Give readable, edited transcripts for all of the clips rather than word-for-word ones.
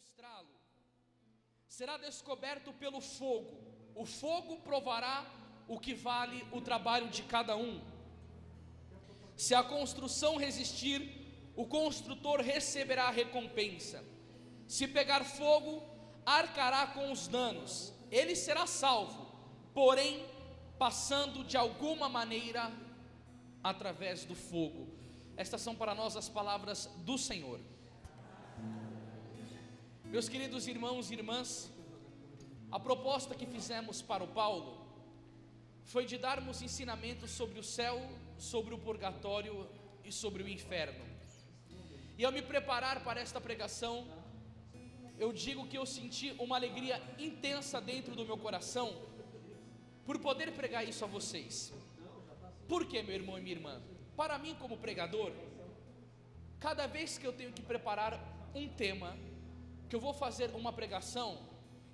demonstrá-lo, será descoberto pelo fogo. O fogo provará o que vale o trabalho de cada um. Se a construção resistir, o construtor receberá a recompensa. Se pegar fogo, arcará com os danos. Ele será salvo, porém passando de alguma maneira através do fogo. Estas são para nós as palavras do Senhor. Meus queridos irmãos e irmãs, a proposta que fizemos para o Paulo foi de darmos ensinamentos sobre o céu, sobre o purgatório e sobre o inferno. E ao me preparar para esta pregação, eu digo que eu senti uma alegria intensa dentro do meu coração por poder pregar isso a vocês. Por quê, meu irmão e minha irmã? Para mim, como pregador, cada vez que eu tenho que preparar um tema, que eu vou fazer uma pregação,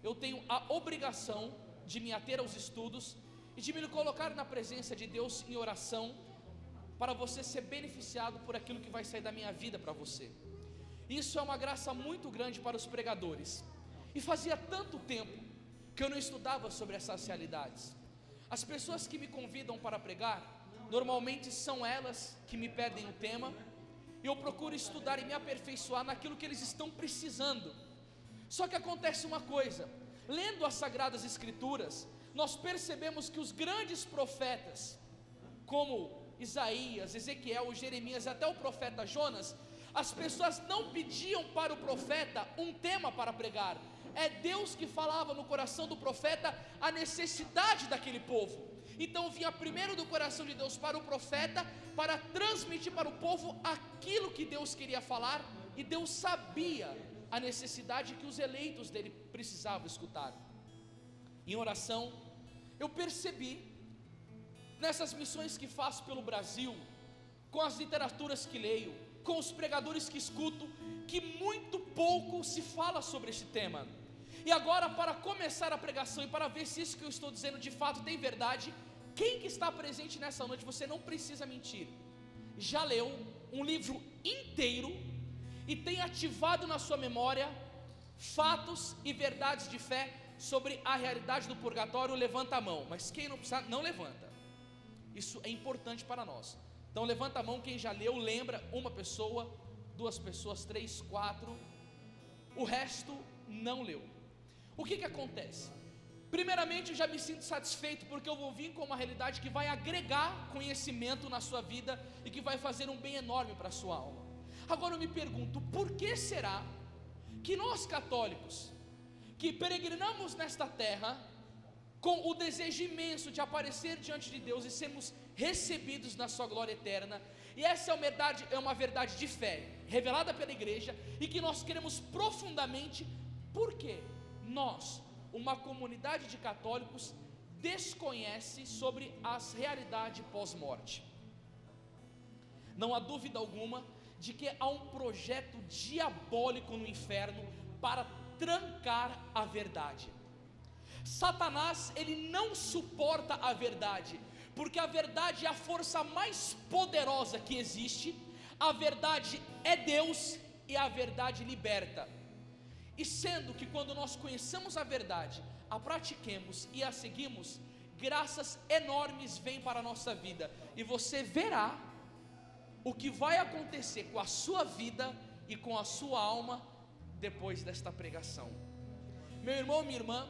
eu tenho a obrigação de me ater aos estudos e de me colocar na presença de Deus em oração, para você ser beneficiado por aquilo que vai sair da minha vida para você. Isso é uma graça muito grande para os pregadores, e fazia tanto tempo que eu não estudava sobre essas realidades. As pessoas que me convidam para pregar, normalmente são elas que me pedem o tema, e eu procuro estudar e me aperfeiçoar naquilo que eles estão precisando. Só que acontece uma coisa: lendo as Sagradas Escrituras, nós percebemos que os grandes profetas, como Isaías, Ezequiel, Jeremias e até o profeta Jonas, as pessoas não pediam para o profeta um tema para pregar. É Deus que falava no coração do profeta a necessidade daquele povo. Então vinha primeiro do coração de Deus para o profeta, para transmitir para o povo aquilo que Deus queria falar, e Deus sabia a necessidade que os eleitos dele precisavam escutar. Em oração, eu percebi, nessas missões que faço pelo Brasil, com as literaturas que leio, com os pregadores que escuto, que muito pouco se fala sobre este tema. E agora, para começar a pregação e para ver se isso que eu estou dizendo de fato tem verdade, quem que está presente nessa noite, você não precisa mentir, já leu um livro inteiro e tem ativado na sua memória fatos e verdades de fé sobre a realidade do purgatório? Levanta a mão. Mas quem não precisa, não levanta. Isso é importante para nós. Então levanta a mão quem já leu, lembra. Uma pessoa, duas pessoas, três, quatro. O resto não leu. O que acontece? Primeiramente, eu já me sinto satisfeito, porque eu vou vir com uma realidade que vai agregar conhecimento na sua vida e que vai fazer um bem enorme para a sua alma. Agora eu me pergunto, por que será que nós católicos, que peregrinamos nesta terra com o desejo imenso de aparecer diante de Deus e sermos recebidos na sua glória eterna, e essa é uma verdade de fé, revelada pela igreja, e que nós queremos profundamente, porque nós, uma comunidade de católicos, desconhece sobre as realidades pós-morte? Não há dúvida alguma de que há um projeto diabólico no inferno para trancar a verdade. Satanás, ele não suporta a verdade, porque a verdade é a força mais poderosa que existe. A verdade é Deus e a verdade liberta. E sendo que quando nós conhecemos a verdade, a pratiquemos e a seguimos, graças enormes vêm para a nossa vida, e você verá o que vai acontecer com a sua vida e com a sua alma depois desta pregação. Meu irmão, minha irmã,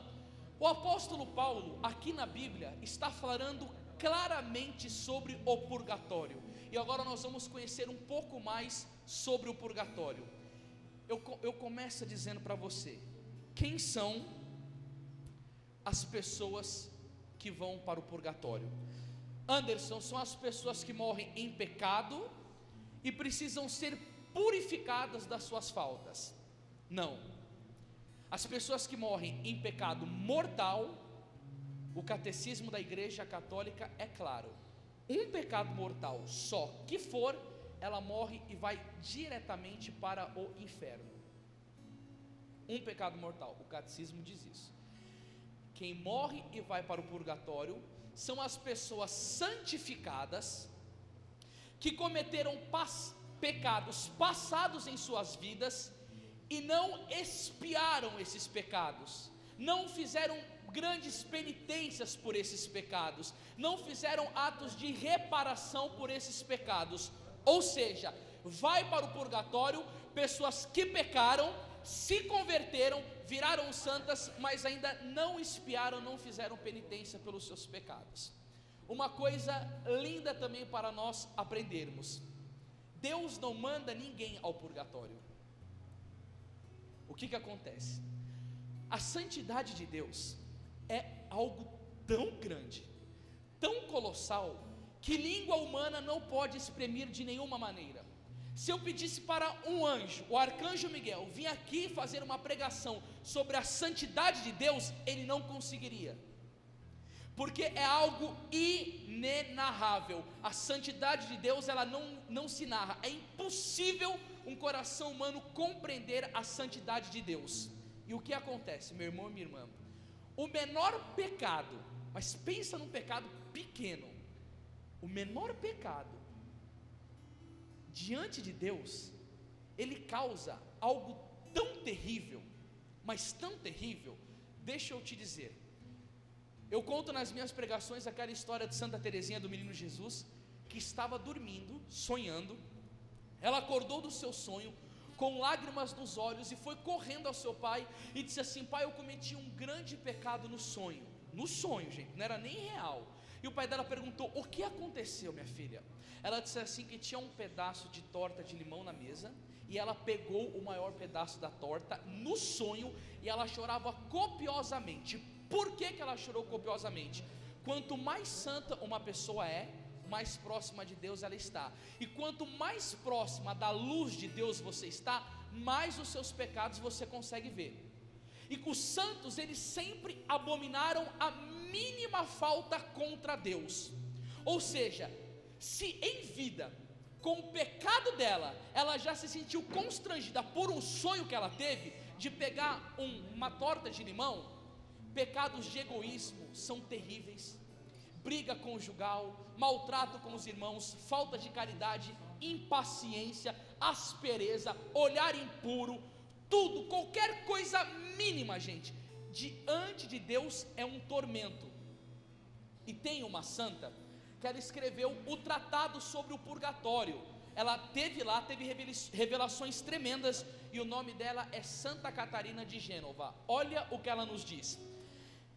o apóstolo Paulo, aqui na Bíblia, está falando claramente sobre o purgatório. E agora nós vamos conhecer um pouco mais sobre o purgatório. Eu começo dizendo para você, quem são as pessoas que vão para o purgatório? Anderson, são as pessoas que morrem em pecado e precisam ser purificadas das suas faltas. Não. As pessoas que morrem em pecado mortal, o catecismo da Igreja Católica é claro: um pecado mortal só que for, ela morre e vai diretamente para o inferno. Um pecado mortal, o catecismo diz isso. Quem morre e vai para o purgatório são as pessoas santificadas, que cometeram pecados passados em suas vidas e não expiaram esses pecados, não fizeram grandes penitências por esses pecados, não fizeram atos de reparação por esses pecados. Ou seja, vai para o purgatório pessoas que pecaram, se converteram, viraram santas, mas ainda não expiaram, não fizeram penitência pelos seus pecados. Uma coisa linda também para nós aprendermos: Deus não manda ninguém ao purgatório. O que acontece? A santidade de Deus é algo tão grande, tão colossal, que língua humana não pode exprimir de nenhuma maneira. Se eu pedisse para um anjo, o arcanjo Miguel, vir aqui fazer uma pregação sobre a santidade de Deus, ele não conseguiria, porque é algo inenarrável. A santidade de Deus, ela não se narra. É impossível um coração humano compreender a santidade de Deus. E o que acontece, meu irmão e minha irmã? O menor pecado, mas pensa num pecado pequeno, o menor pecado diante de Deus, ele causa algo tão terrível, mas tão terrível. Deixa eu te dizer, eu conto nas minhas pregações aquela história de Santa Teresinha do Menino Jesus, que estava dormindo, sonhando. Ela acordou do seu sonho com lágrimas nos olhos e foi correndo ao seu pai e disse assim: pai, eu cometi um grande pecado no sonho, gente, não era nem real. E o pai dela perguntou: o que aconteceu, minha filha? Ela disse assim, que tinha um pedaço de torta de limão na mesa, e ela pegou o maior pedaço da torta no sonho, e ela chorava copiosamente. Por que ela chorou copiosamente? Quanto mais santa uma pessoa é, mais próxima de Deus ela está, e quanto mais próxima da luz de Deus você está, mais os seus pecados você consegue ver. E os santos, eles sempre abominaram a mínima falta contra Deus. Ou seja, se em vida, com o pecado dela, ela já se sentiu constrangida por um sonho que ela teve, de pegar uma torta de limão, pecados de egoísmo são terríveis. Briga conjugal, maltrato com os irmãos, falta de caridade, impaciência, aspereza, olhar impuro, tudo, qualquer coisa mínima, gente, diante de Deus é um tormento. E tem uma santa que ela escreveu o tratado sobre o purgatório. Ela teve revelações tremendas, e o nome dela é Santa Catarina de Gênova. Olha o que ela nos diz: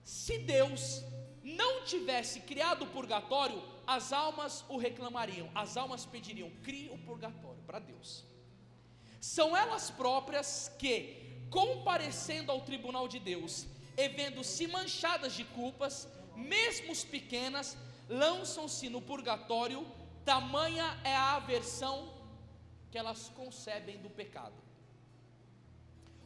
se Deus não tivesse criado o purgatório, as almas o reclamariam, as almas pediriam: crie o purgatório para Deus. São elas próprias que, comparecendo ao tribunal de Deus e vendo-se manchadas de culpas, mesmo pequenas, lançam-se no purgatório. Tamanha é a aversão que elas concebem do pecado.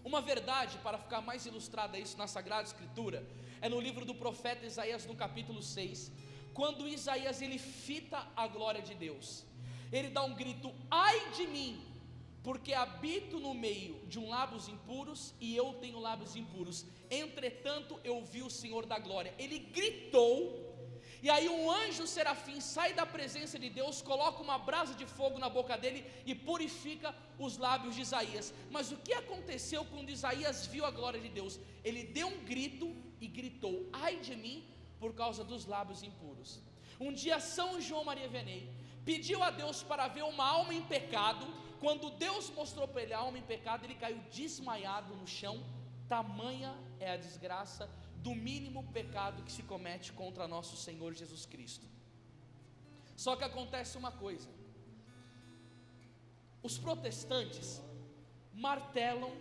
Uma verdade, para ficar mais ilustrada isso na Sagrada Escritura, é no livro do profeta Isaías, no capítulo 6, quando Isaías ele fita a glória de Deus. Ele dá um grito: ai de mim, porque habito no meio de lábios impuros, e eu tenho lábios impuros. Entretanto eu vi o Senhor da glória. Ele gritou, e aí um anjo serafim sai da presença de Deus, coloca uma brasa de fogo na boca dele e purifica os lábios de Isaías. Mas o que aconteceu quando Isaías viu a glória de Deus? Ele deu um grito e gritou: ai de mim, por causa dos lábios impuros. Um dia São João Maria Vianney pediu a Deus para ver uma alma em pecado. Quando Deus mostrou para ele a alma em pecado, ele caiu desmaiado no chão. Tamanha é a desgraça do mínimo pecado que se comete contra nosso Senhor Jesus Cristo. Só que acontece uma coisa: os protestantes martelam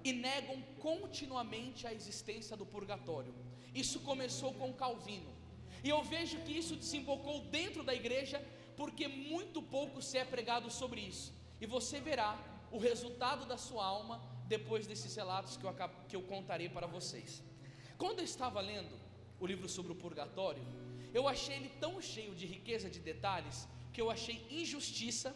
e negam continuamente a existência do purgatório. Isso começou com Calvino, e eu vejo que isso desembocou dentro da igreja, porque muito pouco se é pregado sobre isso. E você verá o resultado da sua alma depois desses relatos que eu contarei para vocês. Quando eu estava lendo o livro sobre o purgatório, eu achei ele tão cheio de riqueza de detalhes, que eu achei injustiça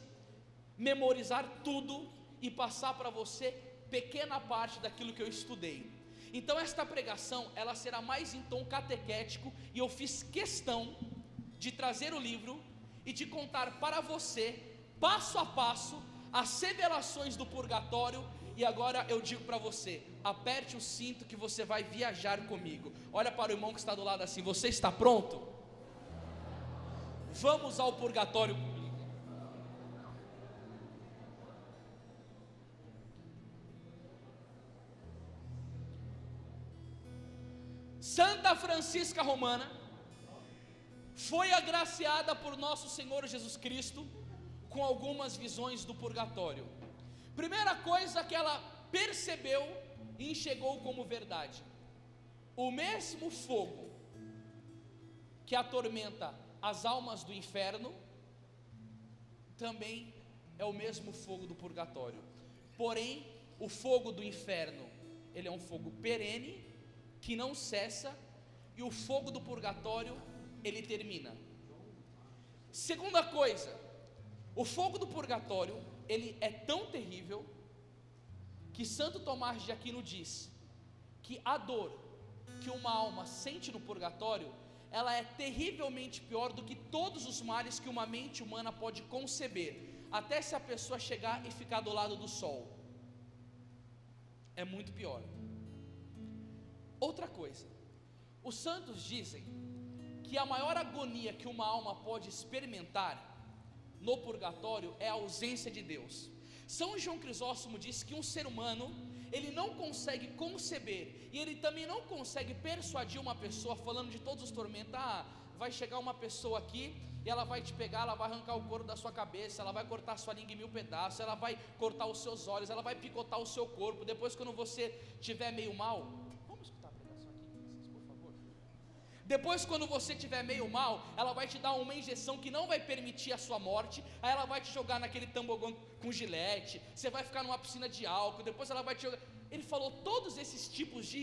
memorizar tudo e passar para você pequena parte daquilo que eu estudei. Então esta pregação, ela será mais em tom catequético, e eu fiz questão de trazer o livro e de contar para você, passo a passo, as revelações do purgatório E agora eu digo para você: aperte o cinto que você vai viajar comigo. Olha para o irmão que está do lado assim: você está pronto? Vamos ao purgatório comigo. Santa Francisca Romana foi agraciada por nosso Senhor Jesus Cristo com algumas visões do purgatório. Primeira coisa que ela percebeu e enxergou como verdade: o mesmo fogo que atormenta as almas do inferno também é o mesmo fogo do purgatório. Porém, o fogo do inferno, ele é um fogo perene, que não cessa, e o fogo do purgatório, ele termina. Segunda coisa, o fogo do purgatório, ele é tão terrível, que Santo Tomás de Aquino diz, que a dor que uma alma sente no purgatório, ela é terrivelmente pior do que todos os males que uma mente humana pode conceber, até se a pessoa chegar e ficar do lado do sol, é muito pior. Outra coisa, os santos dizem que a maior agonia que uma alma pode experimentar no purgatório é a ausência de Deus. São João Crisóstomo diz que um ser humano, ele não consegue conceber, e ele também não consegue persuadir uma pessoa, falando de todos os tormentos. Vai chegar uma pessoa aqui, e ela vai te pegar, ela vai arrancar o couro da sua cabeça, ela vai cortar a sua língua em 1000 pedaços, ela vai cortar os seus olhos, ela vai picotar o seu corpo. Depois, quando você estiver meio mal, depois, quando você estiver meio mal, ela vai te dar uma injeção que não vai permitir a sua morte. Aí ela vai te jogar naquele tobogã com gilete, você vai ficar numa piscina de álcool. Depois ela vai te jogar. Ele falou todos esses tipos de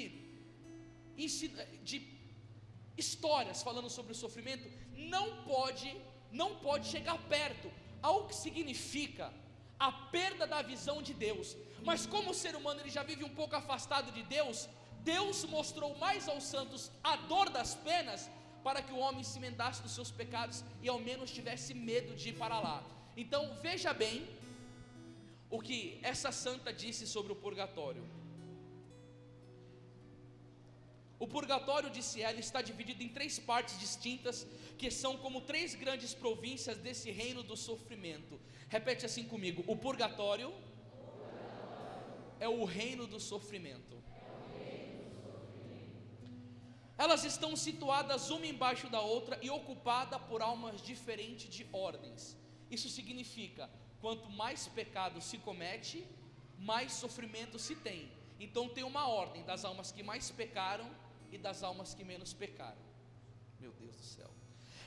histórias falando sobre o sofrimento. Não pode chegar perto ao que significa a perda da visão de Deus. Mas como o ser humano ele já vive um pouco afastado de Deus, Deus mostrou mais aos santos a dor das penas, para que o homem se emendasse dos seus pecados e ao menos tivesse medo de ir para lá. Então veja bem o que essa santa disse sobre o purgatório. O purgatório, disse ela, está dividido em 3 partes distintas, que são como 3 grandes províncias desse reino do sofrimento. Repete assim comigo: o purgatório é o reino do sofrimento. Elas estão situadas uma embaixo da outra e ocupadas por almas diferentes de ordens. Isso significa, quanto mais pecado se comete, mais sofrimento se tem. Então tem uma ordem das almas que mais pecaram e das almas que menos pecaram. Meu Deus do céu.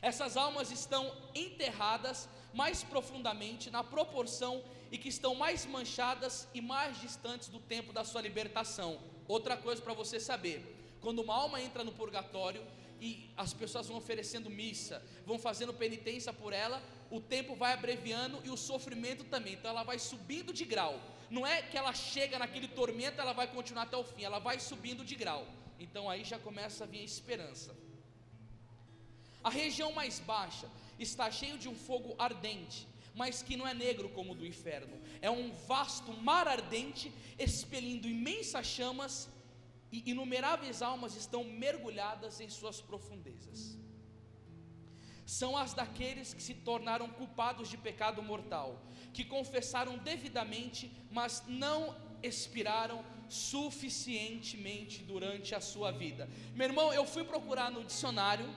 Essas almas estão enterradas mais profundamente na proporção e que estão mais manchadas e mais distantes do tempo da sua libertação. Outra coisa para você saber: quando uma alma entra no purgatório e as pessoas vão oferecendo missa, vão fazendo penitência por ela, o tempo vai abreviando e o sofrimento também. Então ela vai subindo de grau. Não é que ela chega naquele tormento, ela vai continuar até o fim, ela vai subindo de grau. Então aí já começa a vir a esperança. A região mais baixa está cheia de um fogo ardente, mas que não é negro como o do inferno. É um vasto mar ardente, expelindo imensas chamas, e inumeráveis almas estão mergulhadas em suas profundezas. São as daqueles que se tornaram culpados de pecado mortal, que confessaram devidamente, mas não expiraram suficientemente durante a sua vida. Meu irmão, eu fui procurar no dicionário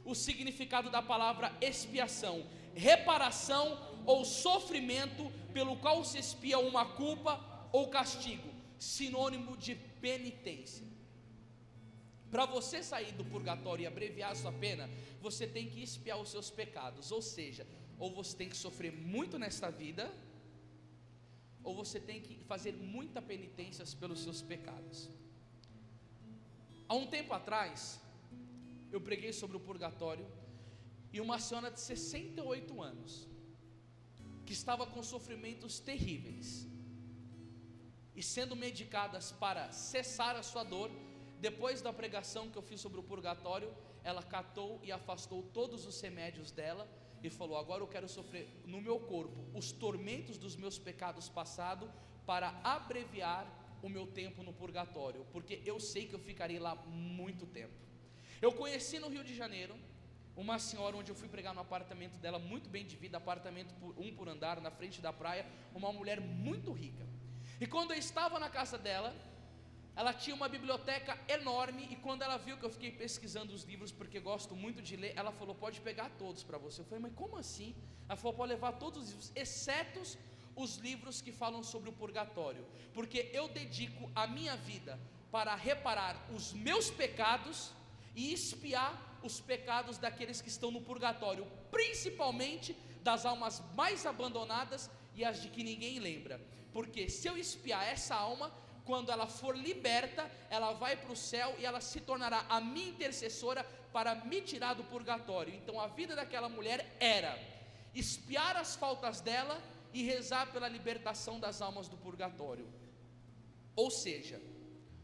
o significado da palavra expiação: reparação ou sofrimento pelo qual se expia uma culpa ou castigo, sinônimo de penitência. Para você sair do purgatório e abreviar a sua pena, você tem que expiar os seus pecados. Ou seja, ou você tem que sofrer muito nesta vida, ou você tem que fazer muita penitência pelos seus pecados. Há um tempo atrás, eu preguei sobre o purgatório, e uma senhora de 68 anos, que estava com sofrimentos terríveis, e sendo medicadas para cessar a sua dor, depois da pregação que eu fiz sobre o purgatório, ela catou e afastou todos os remédios dela, e falou: agora eu quero sofrer no meu corpo os tormentos dos meus pecados passados, para abreviar o meu tempo no purgatório, porque eu sei que eu ficarei lá muito tempo. Eu conheci no Rio de Janeiro uma senhora, onde eu fui pregar no apartamento dela, muito bem de vida, apartamento por andar, na frente da praia, uma mulher muito rica. E quando eu estava na casa dela, ela tinha uma biblioteca enorme, e quando ela viu que eu fiquei pesquisando os livros, porque gosto muito de ler, ela falou: pode pegar todos para você. Eu falei: mas como assim? Ela falou: pode levar todos os livros, exceto os livros que falam sobre o purgatório, porque eu dedico a minha vida para reparar os meus pecados e expiar os pecados daqueles que estão no purgatório, principalmente das almas mais abandonadas e as de que ninguém lembra, porque se eu expiar essa alma, quando ela for liberta, ela vai para o céu e ela se tornará a minha intercessora para me tirar do purgatório. Então a vida daquela mulher era expiar as faltas dela e rezar pela libertação das almas do purgatório. Ou seja,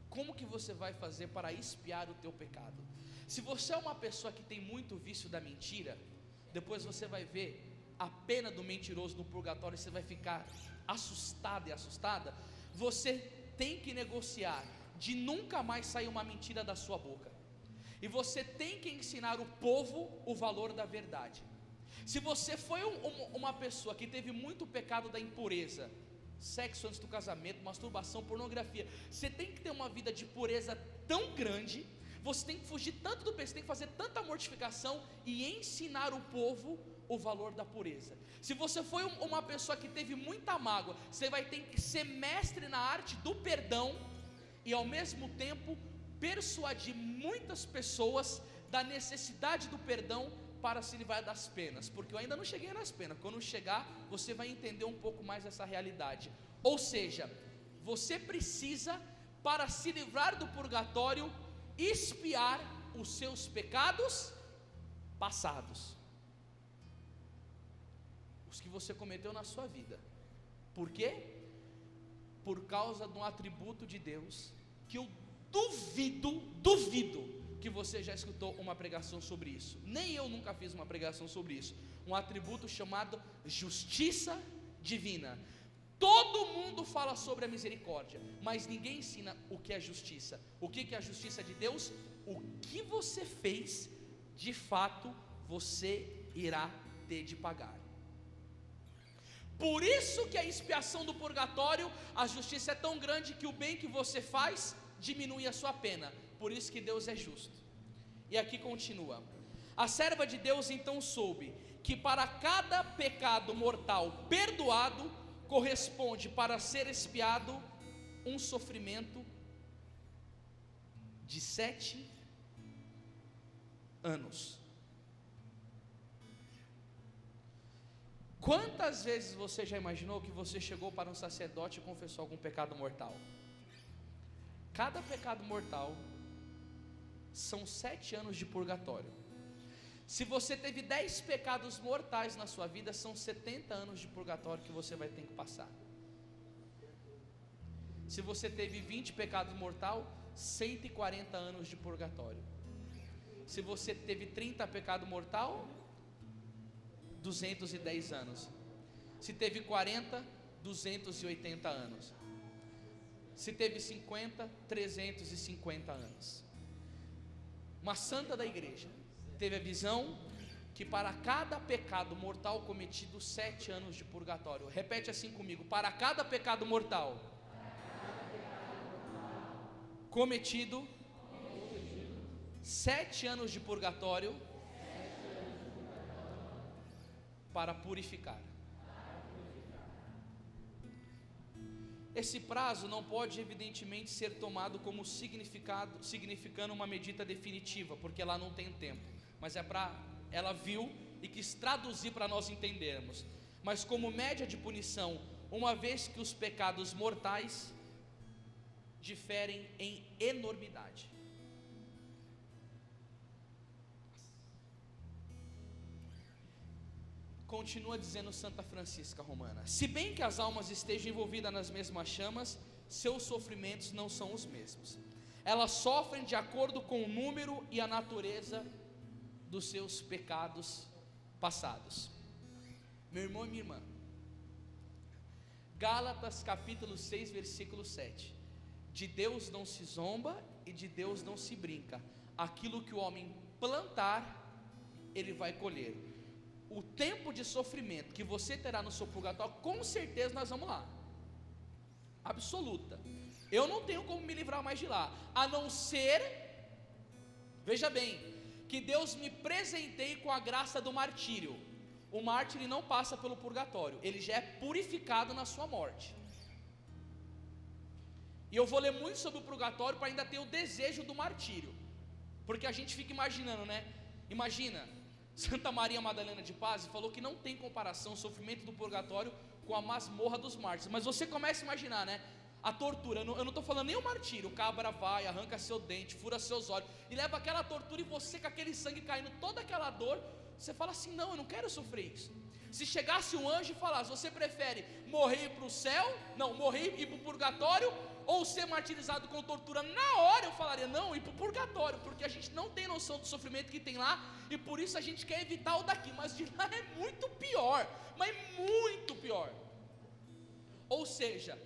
como que você vai fazer para expiar o teu pecado? Se você é uma pessoa que tem muito vício da mentira, depois você vai ver a pena do mentiroso no purgatório, você vai ficar assustado e assustada. Você tem que negociar de nunca mais sair uma mentira da sua boca, e você tem que ensinar o povo o valor da verdade. Se você foi uma pessoa que teve muito pecado da impureza, sexo antes do casamento, masturbação, pornografia, você tem que ter uma vida de pureza tão grande, você tem que fugir tanto do pecado, você tem que fazer tanta mortificação e ensinar o povo o valor da pureza. Se você foi uma pessoa que teve muita mágoa, você vai ter que ser mestre na arte do perdão e ao mesmo tempo persuadir muitas pessoas da necessidade do perdão para se livrar das penas, porque eu ainda não cheguei nas penas. Quando chegar, você vai entender um pouco mais essa realidade. Ou seja, você precisa, para se livrar do purgatório, expiar os seus pecados passados, os que você cometeu na sua vida. Por quê? Por causa de um atributo de Deus que eu duvido que você já escutou uma pregação sobre isso. Nem eu nunca fiz uma pregação sobre isso. Um atributo chamado justiça divina. Todo mundo fala sobre a misericórdia, mas ninguém ensina o que é justiça. O que é a justiça de Deus? O que você fez, de fato, você irá ter de pagar. Por isso que a expiação do purgatório, a justiça é tão grande que o bem que você faz diminui a sua pena. Por isso que Deus é justo. E aqui continua: a serva de Deus então soube que para cada pecado mortal perdoado, corresponde, para ser expiado, um sofrimento de 7 anos. Quantas vezes você já imaginou que você chegou para um sacerdote e confessou algum pecado mortal? Cada pecado mortal são 7 anos de purgatório. Se você teve 10 pecados mortais na sua vida, são 70 anos de purgatório que você vai ter que passar. Se você teve 20 pecados mortais, 140 anos de purgatório. Se você teve 30 pecado mortal, 210 anos. Se teve 40, 280 anos. Se teve 50, 350 anos. Uma santa da igreja teve a visão que para cada pecado mortal cometido, 7 anos de purgatório. Repete assim comigo: para cada pecado mortal cometido, 7 anos de purgatório para purificar. Esse prazo não pode evidentemente ser tomado como significando uma medida definitiva, porque lá não tem tempo, mas é para, ela viu e quis traduzir para nós entendermos, mas como média de punição, uma vez que os pecados mortais diferem em enormidade. Continua dizendo Santa Francisca Romana: se bem que as almas estejam envolvidas nas mesmas chamas, seus sofrimentos não são os mesmos. Elas sofrem de acordo com o número e a natureza dos seus pecados passados. Meu irmão e minha irmã, Gálatas capítulo 6, versículo 7. De Deus não se zomba e de Deus não se brinca. Aquilo que o homem plantar, ele vai colher. O tempo de sofrimento que você terá no seu purgatório, com certeza nós vamos lá. Absoluta. Eu não tenho como me livrar mais de lá, a não ser, veja bem, que Deus me presenteie com a graça do martírio. O mártir ele não passa pelo purgatório, ele já é purificado na sua morte. E eu vou ler muito sobre o purgatório para ainda ter o desejo do martírio, porque a gente fica imaginando, né? Imagina, Santa Maria Madalena de Paz falou que não tem comparação o sofrimento do purgatório com a masmorra dos mártires. Mas você começa a imaginar, né? A tortura, eu não estou falando nem o martírio. O cabra vai, arranca seu dente, fura seus olhos e leva aquela tortura, e você com aquele sangue caindo, toda aquela dor, você fala assim: não, eu não quero sofrer isso. Se chegasse um anjo e falasse: você prefere morrer e ir para o céu, não, morrer e ir para o purgatório, ou ser martirizado com tortura? Na hora eu falaria: não, ir para o purgatório, porque a gente não tem noção do sofrimento que tem lá, e por isso a gente quer evitar o daqui. Mas de lá é muito pior, mas muito pior. Ou seja,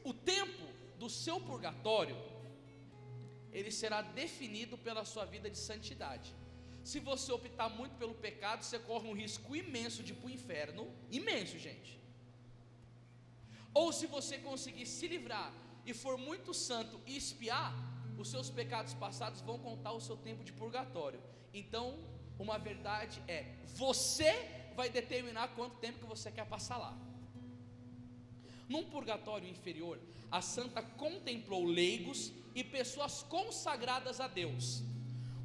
o tempo do seu purgatório, ele será definido pela sua vida de santidade. Se você optar muito pelo pecado, você corre um risco imenso de ir para o inferno, imenso, gente. Ou se você conseguir se livrar e for muito santo e espiar, os seus pecados passados vão contar o seu tempo de purgatório. Então, uma verdade é: você vai determinar quanto tempo que você quer passar lá. Num purgatório inferior, a santa contemplou leigos e pessoas consagradas a Deus.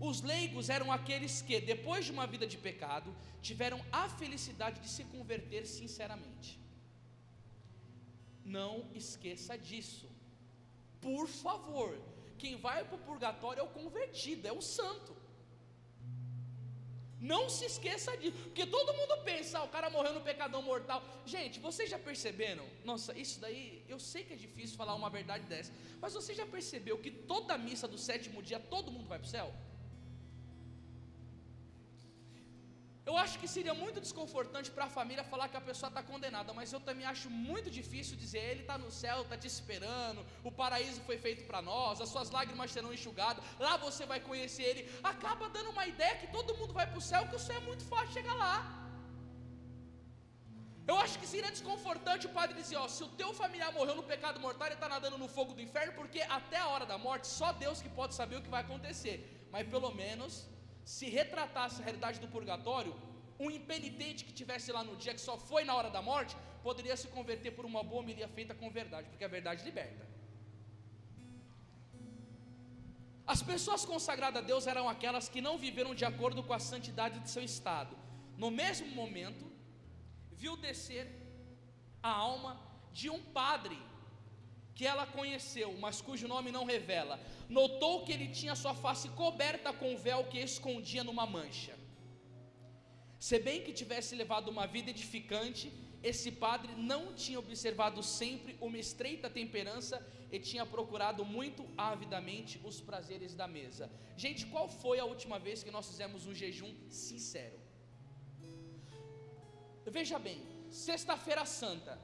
Os leigos eram aqueles que, depois de uma vida de pecado, tiveram a felicidade de se converter sinceramente. Não esqueça disso, por favor. Quem vai para o purgatório é o convertido, é o santo. Não se esqueça disso, porque todo mundo pensa: o cara morreu no pecadão mortal. Gente, vocês já perceberam? Nossa, isso daí, eu sei que é difícil falar uma verdade dessa, mas você já percebeu que toda missa do 7º dia, todo mundo vai para o céu? Eu acho que seria muito desconfortante para a família falar que a pessoa está condenada, mas eu também acho muito difícil dizer: ele está no céu, está te esperando, o paraíso foi feito para nós, as suas lágrimas serão enxugadas, lá você vai conhecer ele. Acaba dando uma ideia que todo mundo vai para o céu, que o céu é muito fácil chegar lá. Eu acho que seria desconfortante o padre dizer: ó, se o teu familiar morreu no pecado mortal, ele está nadando no fogo do inferno, porque até a hora da morte, só Deus que pode saber o que vai acontecer. Mas pelo menos, se retratasse a realidade do purgatório, um impenitente que estivesse lá no dia, que só foi na hora da morte, poderia se converter por uma boa homilia feita com verdade, porque a verdade liberta. As pessoas consagradas a Deus eram aquelas que não viveram de acordo com a santidade de seu estado. No mesmo momento, viu descer a alma de um padre que ela conheceu, mas cujo nome não revela. Notou que ele tinha sua face coberta com um véu que escondia numa mancha. Se bem que tivesse levado uma vida edificante, esse padre não tinha observado sempre uma estreita temperança e tinha procurado muito avidamente os prazeres da mesa. Gente, qual foi a última vez que nós fizemos um jejum sincero? Veja bem, Sexta-feira Santa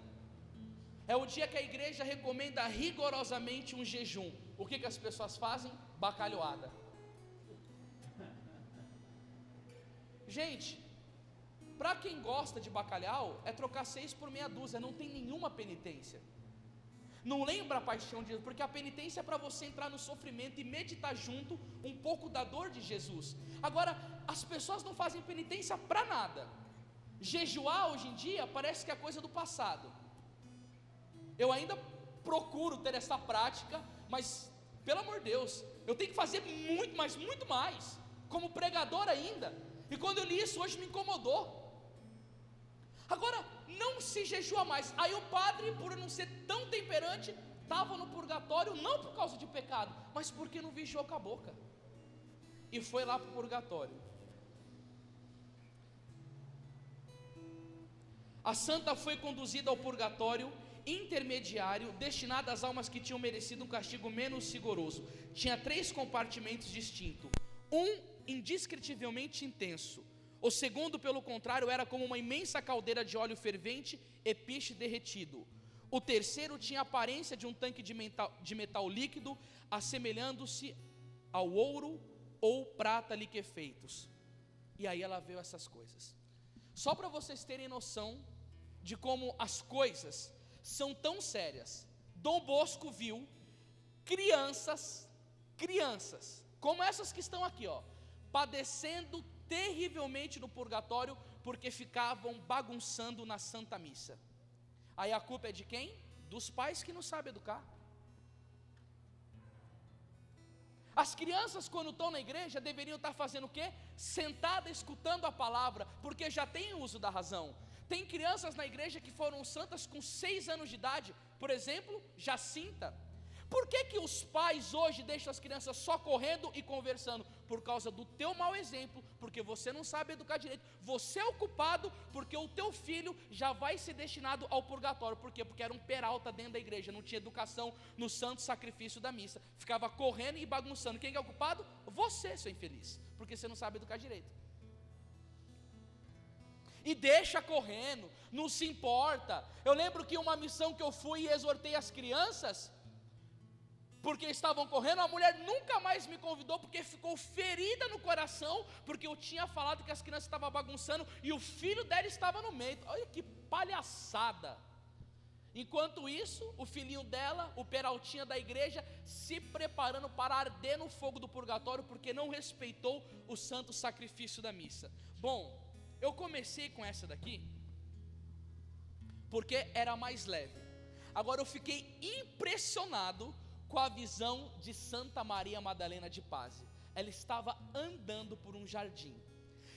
é o dia que a igreja recomenda rigorosamente um jejum. O que as pessoas fazem? Bacalhoada. Gente, para quem gosta de bacalhau, é trocar 6 por meia dúzia, não tem nenhuma penitência. Não lembra a paixão de Jesus, porque a penitência é para você entrar no sofrimento e meditar junto um pouco da dor de Jesus. Agora, as pessoas não fazem penitência para nada. Jejuar hoje em dia parece que é coisa do passado. Eu ainda procuro ter essa prática, mas, pelo amor de Deus, eu tenho que fazer muito, mas muito mais, como pregador ainda. E quando eu li isso hoje me incomodou. Agora, não se jejua mais. Aí o padre, por não ser tão temperante, estava no purgatório, não por causa de pecado, mas porque não vigiou com a boca, e foi lá para o purgatório. A santa foi conduzida ao purgatório intermediário, destinado às almas que tinham merecido um castigo menos rigoroso. Tinha 3 compartimentos distintos. Um indescritivelmente intenso. O segundo, pelo contrário, era como uma imensa caldeira de óleo fervente e piche derretido. O terceiro tinha a aparência de um tanque de metal líquido, assemelhando-se ao ouro ou prata liquefeitos. E aí ela viu essas coisas. Só para vocês terem noção de como as coisas são tão sérias, Dom Bosco viu crianças, como essas que estão aqui, padecendo terrivelmente no purgatório, porque ficavam bagunçando na Santa Missa. Aí a culpa é de quem? Dos pais que não sabem educar. As crianças, quando estão na igreja, deveriam estar fazendo o quê? Sentada, escutando a palavra, porque já tem uso da razão. Tem crianças na igreja que foram santas com 6 anos de idade, por exemplo, Jacinta. Por que os pais hoje deixam as crianças só correndo e conversando? Por causa do teu mau exemplo, porque você não sabe educar direito. Você é o culpado, porque o teu filho já vai ser destinado ao purgatório. Por quê? Porque era um peralta dentro da igreja, não tinha educação no santo sacrifício da missa. Ficava correndo e bagunçando. Quem é o culpado? Você, seu infeliz, porque você não sabe educar direito. E deixa correndo, não se importa. Eu lembro que uma missão que eu fui e exortei as crianças, porque estavam correndo, a mulher nunca mais me convidou, porque ficou ferida no coração, porque eu tinha falado que as crianças estavam bagunçando, e o filho dela estava no meio. Olha que palhaçada. Enquanto isso, o filhinho dela, o peraltinha da igreja, se preparando para arder no fogo do purgatório, porque não respeitou o santo sacrifício da missa. Bom, eu comecei com essa daqui, porque era mais leve. Agora eu fiquei impressionado com a visão de Santa Maria Madalena de Paz. Ela estava andando por um jardim,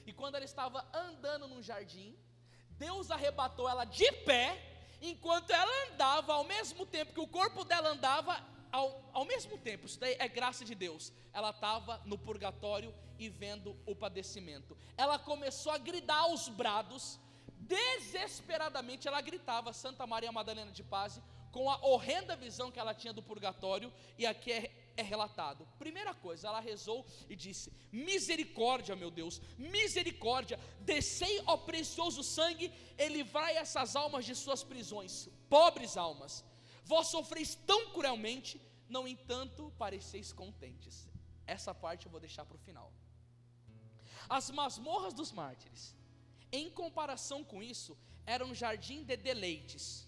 e quando ela estava andando num jardim, Deus arrebatou ela de pé, enquanto ela andava, ao mesmo tempo que o corpo dela andava, ao mesmo tempo, isso daí é graça de Deus, ela estava no purgatório e vendo o padecimento. Ela começou a gritar aos brados, desesperadamente ela gritava, Santa Maria Madalena de Paz, com a horrenda visão que ela tinha do purgatório. E aqui é relatado. Primeira coisa, ela rezou e disse: misericórdia, meu Deus, misericórdia, descei, ó precioso sangue, e livrai essas almas de suas prisões. Pobres almas, vós sofreis tão cruelmente, no entanto pareceis contentes. Essa parte eu vou deixar para o final. As masmorras dos mártires, em comparação com isso, eram um jardim de deleites.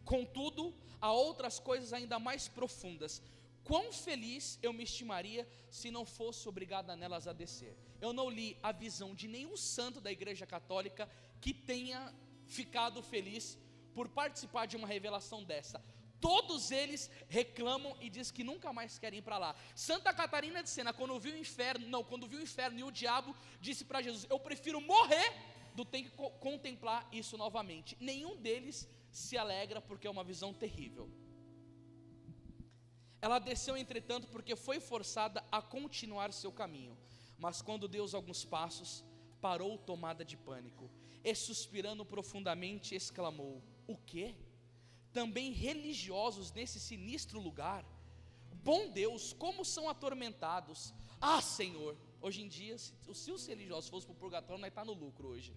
Contudo, há outras coisas ainda mais profundas. Quão feliz eu me estimaria se não fosse obrigada nelas a descer. Eu não li a visão de nenhum santo da Igreja Católica que tenha ficado feliz por participar de uma revelação dessa. Todos eles reclamam e dizem que nunca mais querem ir para lá. Santa Catarina de Sena, quando viu o inferno e o diabo, disse para Jesus: eu prefiro morrer do que contemplar isso novamente. Nenhum deles se alegra, porque é uma visão terrível. Ela desceu, entretanto, porque foi forçada a continuar seu caminho, mas quando deu alguns passos, parou tomada de pânico, e suspirando profundamente exclamou: o quê? Também religiosos nesse sinistro lugar? Bom Deus, como são atormentados! Ah, Senhor! Hoje em dia, se os religiosos fossem para o purgatório, nós estamos no lucro hoje.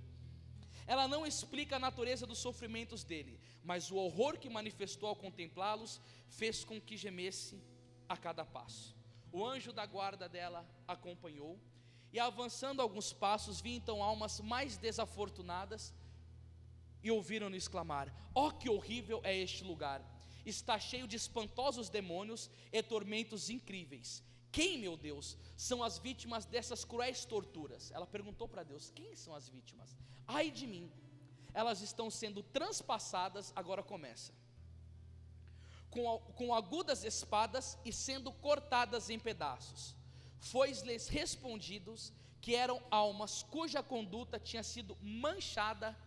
Ela não explica a natureza dos sofrimentos dele, mas o horror que manifestou ao contemplá-los fez com que gemesse a cada passo. O anjo da guarda dela acompanhou, e avançando alguns passos, vi então almas mais desafortunadas, e ouviram-no exclamar: ó, que horrível é este lugar! Está cheio de espantosos demônios e tormentos incríveis. Quem, meu Deus, são as vítimas dessas cruéis torturas? Ela perguntou para Deus: quem são as vítimas? Ai de mim, elas estão sendo transpassadas, agora começa, com agudas espadas e sendo cortadas em pedaços. Foi-lhes respondidos que eram almas cuja conduta tinha sido manchada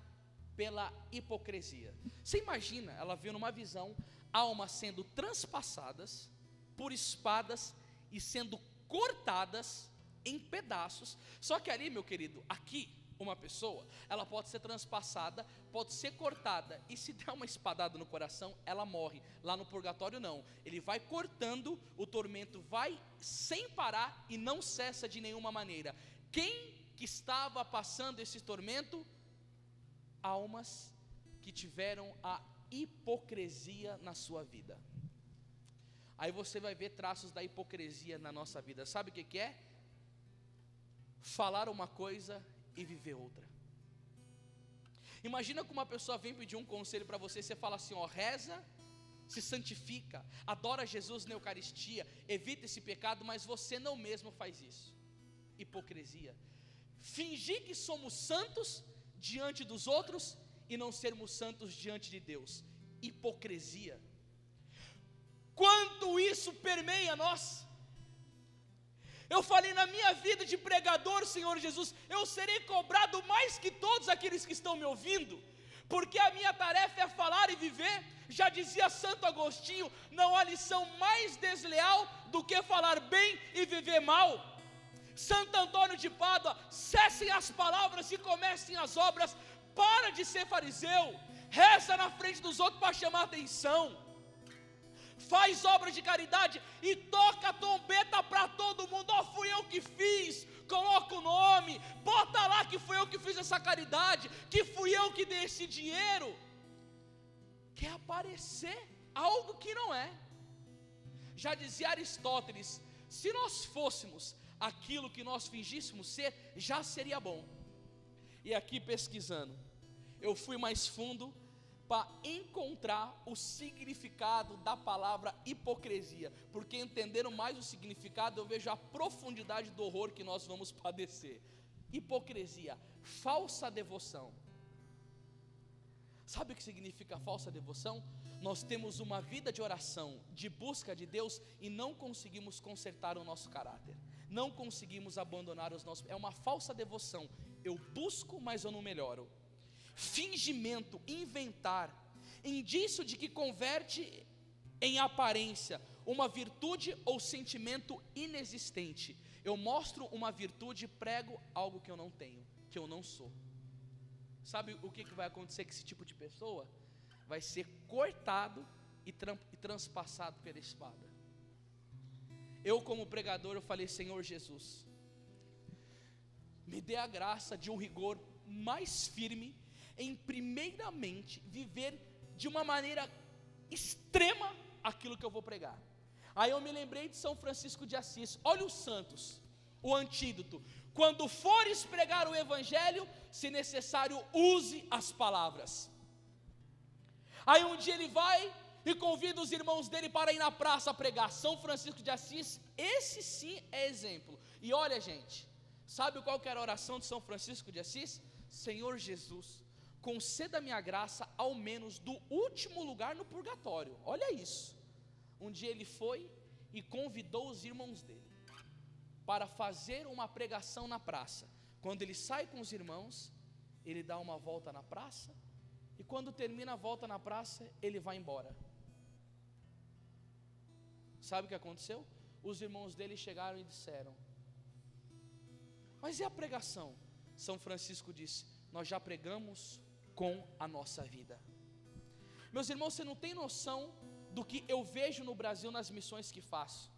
pela hipocrisia. Você imagina, ela viu numa visão almas sendo transpassadas por espadas e sendo cortadas em pedaços. Só que ali, meu querido, aqui uma pessoa, ela pode ser transpassada, pode ser cortada, e se der uma espadada no coração, ela morre. Lá no purgatório não, ele vai cortando, o tormento vai sem parar e não cessa de nenhuma maneira. Quem que estava passando esse tormento? Almas que tiveram a hipocrisia na sua vida. Aí você vai ver traços da hipocrisia na nossa vida. Sabe o que é? Falar uma coisa e viver outra. Imagina que uma pessoa vem pedir um conselho para você, você fala assim, ó, reza, se santifica, adora Jesus na Eucaristia, evita esse pecado, mas você não mesmo faz isso. Hipocrisia. Fingir que somos santos diante dos outros e não sermos santos diante de Deus. Hipocrisia. Quanto isso permeia nós. Eu falei, na minha vida de pregador, Senhor Jesus, eu serei cobrado mais que todos aqueles que estão me ouvindo, porque a minha tarefa é falar e viver. Já dizia Santo Agostinho, não há lição mais desleal do que falar bem e viver mal. Santo Antônio de Pádua, cessem as palavras e comecem as obras. Para de ser fariseu, reza na frente dos outros para chamar atenção, faz obra de caridade e toca a trombeta para todo mundo. Ó, fui eu que fiz, coloca o nome, bota lá que fui eu que fiz essa caridade, que fui eu que dei esse dinheiro. Quer aparecer algo que não é. Já dizia Aristóteles, se nós fôssemos aquilo que nós fingíssemos ser, já seria bom. E aqui pesquisando, eu fui mais fundo para encontrar o significado da palavra hipocrisia, porque entendendo mais o significado, eu vejo a profundidade do horror que nós vamos padecer. Hipocrisia, falsa devoção. Sabe o que significa falsa devoção? Nós temos uma vida de oração, de busca de Deus, e não conseguimos consertar o nosso caráter, não conseguimos abandonar os nossos, é uma falsa devoção. Eu busco, mas eu não melhoro. Fingimento, inventar, indício de que converte em aparência uma virtude ou sentimento inexistente. Eu mostro uma virtude e prego algo que eu não tenho, que eu não sou. Sabe o que vai acontecer com esse tipo de pessoa? Vai ser cortado e transpassado pela espada. Eu, como pregador, eu falei, Senhor Jesus, me dê a graça de um rigor mais firme em primeiramente viver de uma maneira extrema aquilo que eu vou pregar. Aí eu me lembrei de São Francisco de Assis. Olha os santos, o antídoto: quando fores pregar o evangelho, se necessário, use as palavras. Aí um dia ele vai e convida os irmãos dele para ir na praça pregar. São Francisco de Assis, esse sim é exemplo. E olha, gente, sabe qual que era a oração de São Francisco de Assis? Senhor Jesus, conceda-me a graça ao menos do último lugar no purgatório. Olha isso. Um dia ele foi e convidou os irmãos dele para fazer uma pregação na praça. Quando ele sai com os irmãos, ele dá uma volta na praça, e quando termina a volta na praça, ele vai embora. Sabe o que aconteceu? Os irmãos dele chegaram e disseram: mas e a pregação? São Francisco disse: nós já pregamos com a nossa vida. Meus irmãos, você não tem noção do que eu vejo no Brasil nas missões que faço.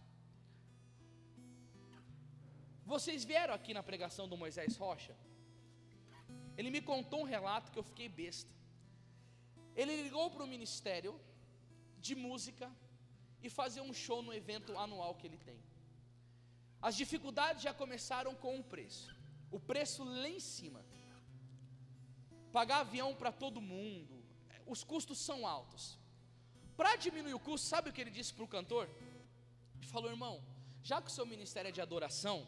Vocês vieram aqui na pregação do Moisés Rocha? Ele me contou um relato que eu fiquei besta. Ele ligou para o ministério de música e fazer um show no evento anual que ele tem. As dificuldades já começaram com o preço lá em cima. Pagar avião para todo mundo, os custos são altos. Para diminuir o custo, sabe o que ele disse para o cantor? Ele falou: irmão, já que o seu ministério é de adoração,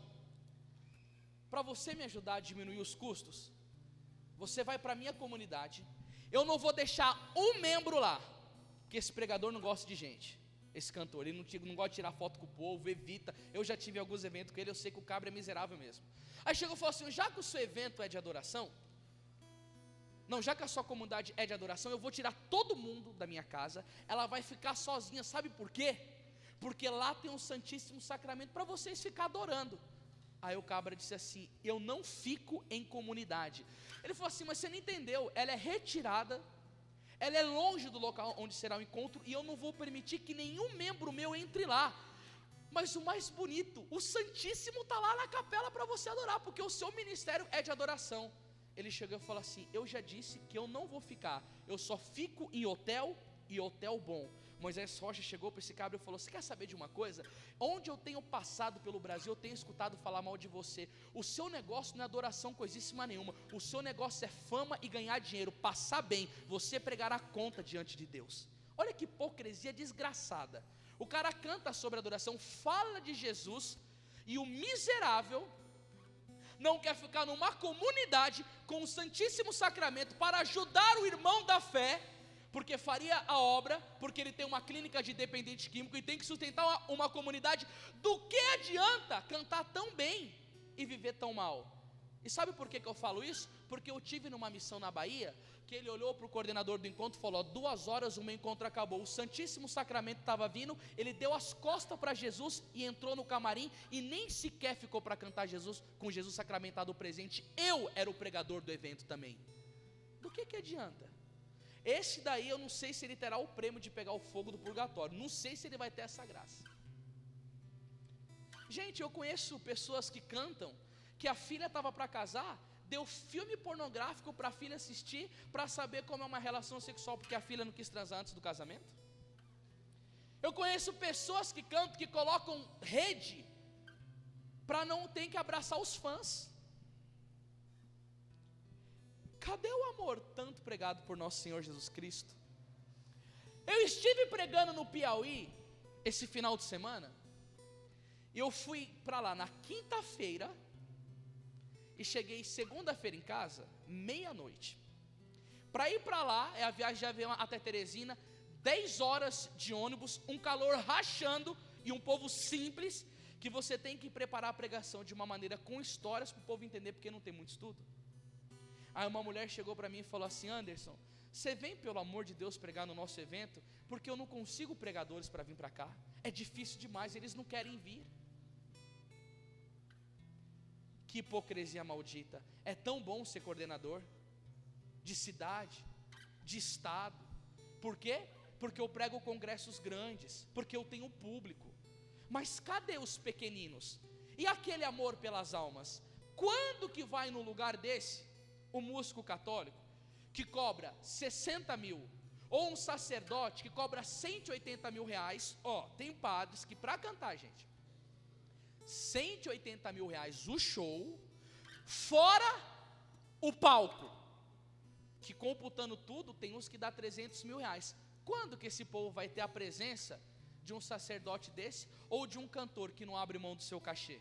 para você me ajudar a diminuir os custos, você vai para a minha comunidade, eu não vou deixar um membro lá, porque esse pregador não gosta de gente, esse cantor, ele não gosta de tirar foto com o povo, evita. Eu já tive alguns eventos com ele, eu sei que o cabra é miserável mesmo. Aí chegou e falou assim: já que o seu evento é de adoração, não, já que a sua comunidade é de adoração, eu vou tirar todo mundo da minha casa, ela vai ficar sozinha. Sabe por quê? Porque lá tem um Santíssimo Sacramento para vocês ficar adorando. Aí o cabra disse assim: eu não fico em comunidade. Ele falou assim: mas você não entendeu, ela é retirada, ela é longe do local onde será o encontro, e eu não vou permitir que nenhum membro meu entre lá. Mas o mais bonito, o Santíssimo está lá na capela para você adorar, porque o seu ministério é de adoração. ele chegou e falou assim: eu já disse que eu não vou ficar, eu só fico em hotel e hotel bom. Moisés Rocha chegou para esse cabra e falou: você quer saber de uma coisa? Onde eu tenho passado pelo Brasil, eu tenho escutado falar mal de você. O seu negócio não é adoração coisíssima nenhuma, o seu negócio é fama e ganhar dinheiro, passar bem, você pregará conta diante de Deus. Olha que hipocrisia desgraçada. O cara canta sobre adoração, fala de Jesus, e o miserável não quer ficar numa comunidade com o Santíssimo Sacramento para ajudar o irmão da fé, porque faria a obra, porque ele tem uma clínica de dependente químico e tem que sustentar uma comunidade. Do que adianta cantar tão bem e viver tão mal? E sabe por que eu falo isso? Porque eu tive numa missão na Bahia, que ele olhou para o coordenador do encontro e falou: 2 horas o meu encontro acabou, o Santíssimo Sacramento estava vindo, ele deu as costas para Jesus e entrou no camarim e nem sequer ficou para cantar Jesus, com Jesus sacramentado presente. Eu era o pregador do evento também. Do que adianta? Esse daí eu não sei se ele terá o prêmio de pegar o fogo do purgatório, não sei se ele vai ter essa graça. Gente, eu conheço pessoas que cantam, que a filha estava para casar, deu filme pornográfico para a filha assistir, para saber como é uma relação sexual, porque a filha não quis transar antes do casamento. Eu conheço pessoas que cantam, que colocam rede, para não ter que abraçar os fãs. Cadê o amor tanto pregado por nosso Senhor Jesus Cristo? Eu estive pregando no Piauí esse final de semana, e eu fui para lá na quinta-feira, e cheguei segunda-feira em casa, meia-noite. Para ir para lá, é a viagem de avião até Teresina, 10 horas de ônibus, um calor rachando, e um povo simples, que você tem que preparar a pregação de uma maneira com histórias, para o povo entender, porque não tem muito estudo. Aí uma mulher chegou para mim e falou assim: Anderson, você vem pelo amor de Deus pregar no nosso evento? Porque eu não consigo pregadores para vir para cá, é difícil demais, eles não querem vir. Que hipocrisia maldita. É tão bom ser coordenador de cidade, de estado. Por quê? Porque eu prego congressos grandes, porque eu tenho público. Mas cadê os pequeninos? E aquele amor pelas almas? Quando que vai num lugar desse o músico católico que cobra 60 mil, ou um sacerdote que cobra 180 mil reais? Tem padres que para cantar, gente, 180 mil reais o show, fora o palco, que computando tudo, tem uns que dá 300 mil reais. Quando que esse povo vai ter a presença de um sacerdote desse, ou de um cantor que não abre mão do seu cachê?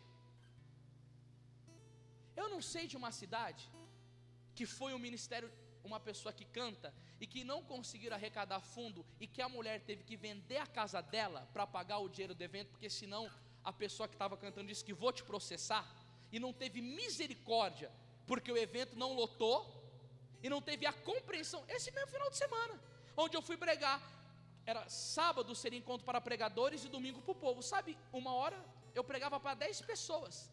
Eu não sei de uma cidade que foi um ministério, uma pessoa que canta, e que não conseguiram arrecadar fundo, e que a mulher teve que vender a casa dela para pagar o dinheiro do evento, porque senão a pessoa que estava cantando disse que vou te processar, e não teve misericórdia, porque o evento não lotou, e não teve a compreensão. Esse mesmo final de semana, onde eu fui pregar, era sábado seria encontro para pregadores e domingo para o povo. Sabe, 1 hora eu pregava para 10 pessoas,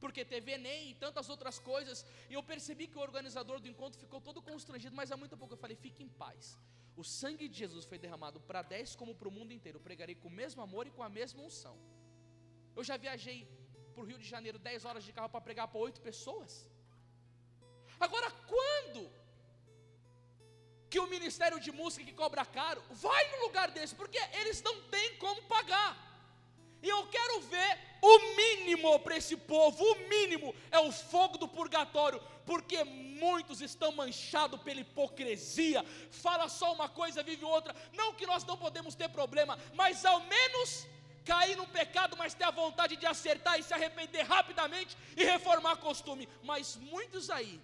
porque teve Enem e tantas outras coisas, e eu percebi que o organizador do encontro ficou todo constrangido, mas há muito pouco eu falei: fique em paz, o sangue de Jesus foi derramado para 10 como para o mundo inteiro, eu pregarei com o mesmo amor e com a mesma unção. Eu já viajei para o Rio de Janeiro 10 horas de carro para pregar para 8 pessoas. Agora, quando que o ministério de música que cobra caro vai num lugar desse? Porque eles não têm como pagar. E eu quero ver o mínimo para esse povo. O mínimo é o fogo do purgatório, porque muitos estão manchados pela hipocrisia. Fala só uma coisa, vive outra. Não que nós não podemos ter problema, mas ao menos cair no pecado, mas ter a vontade de acertar e se arrepender rapidamente e reformar costume. Mas muitos aí,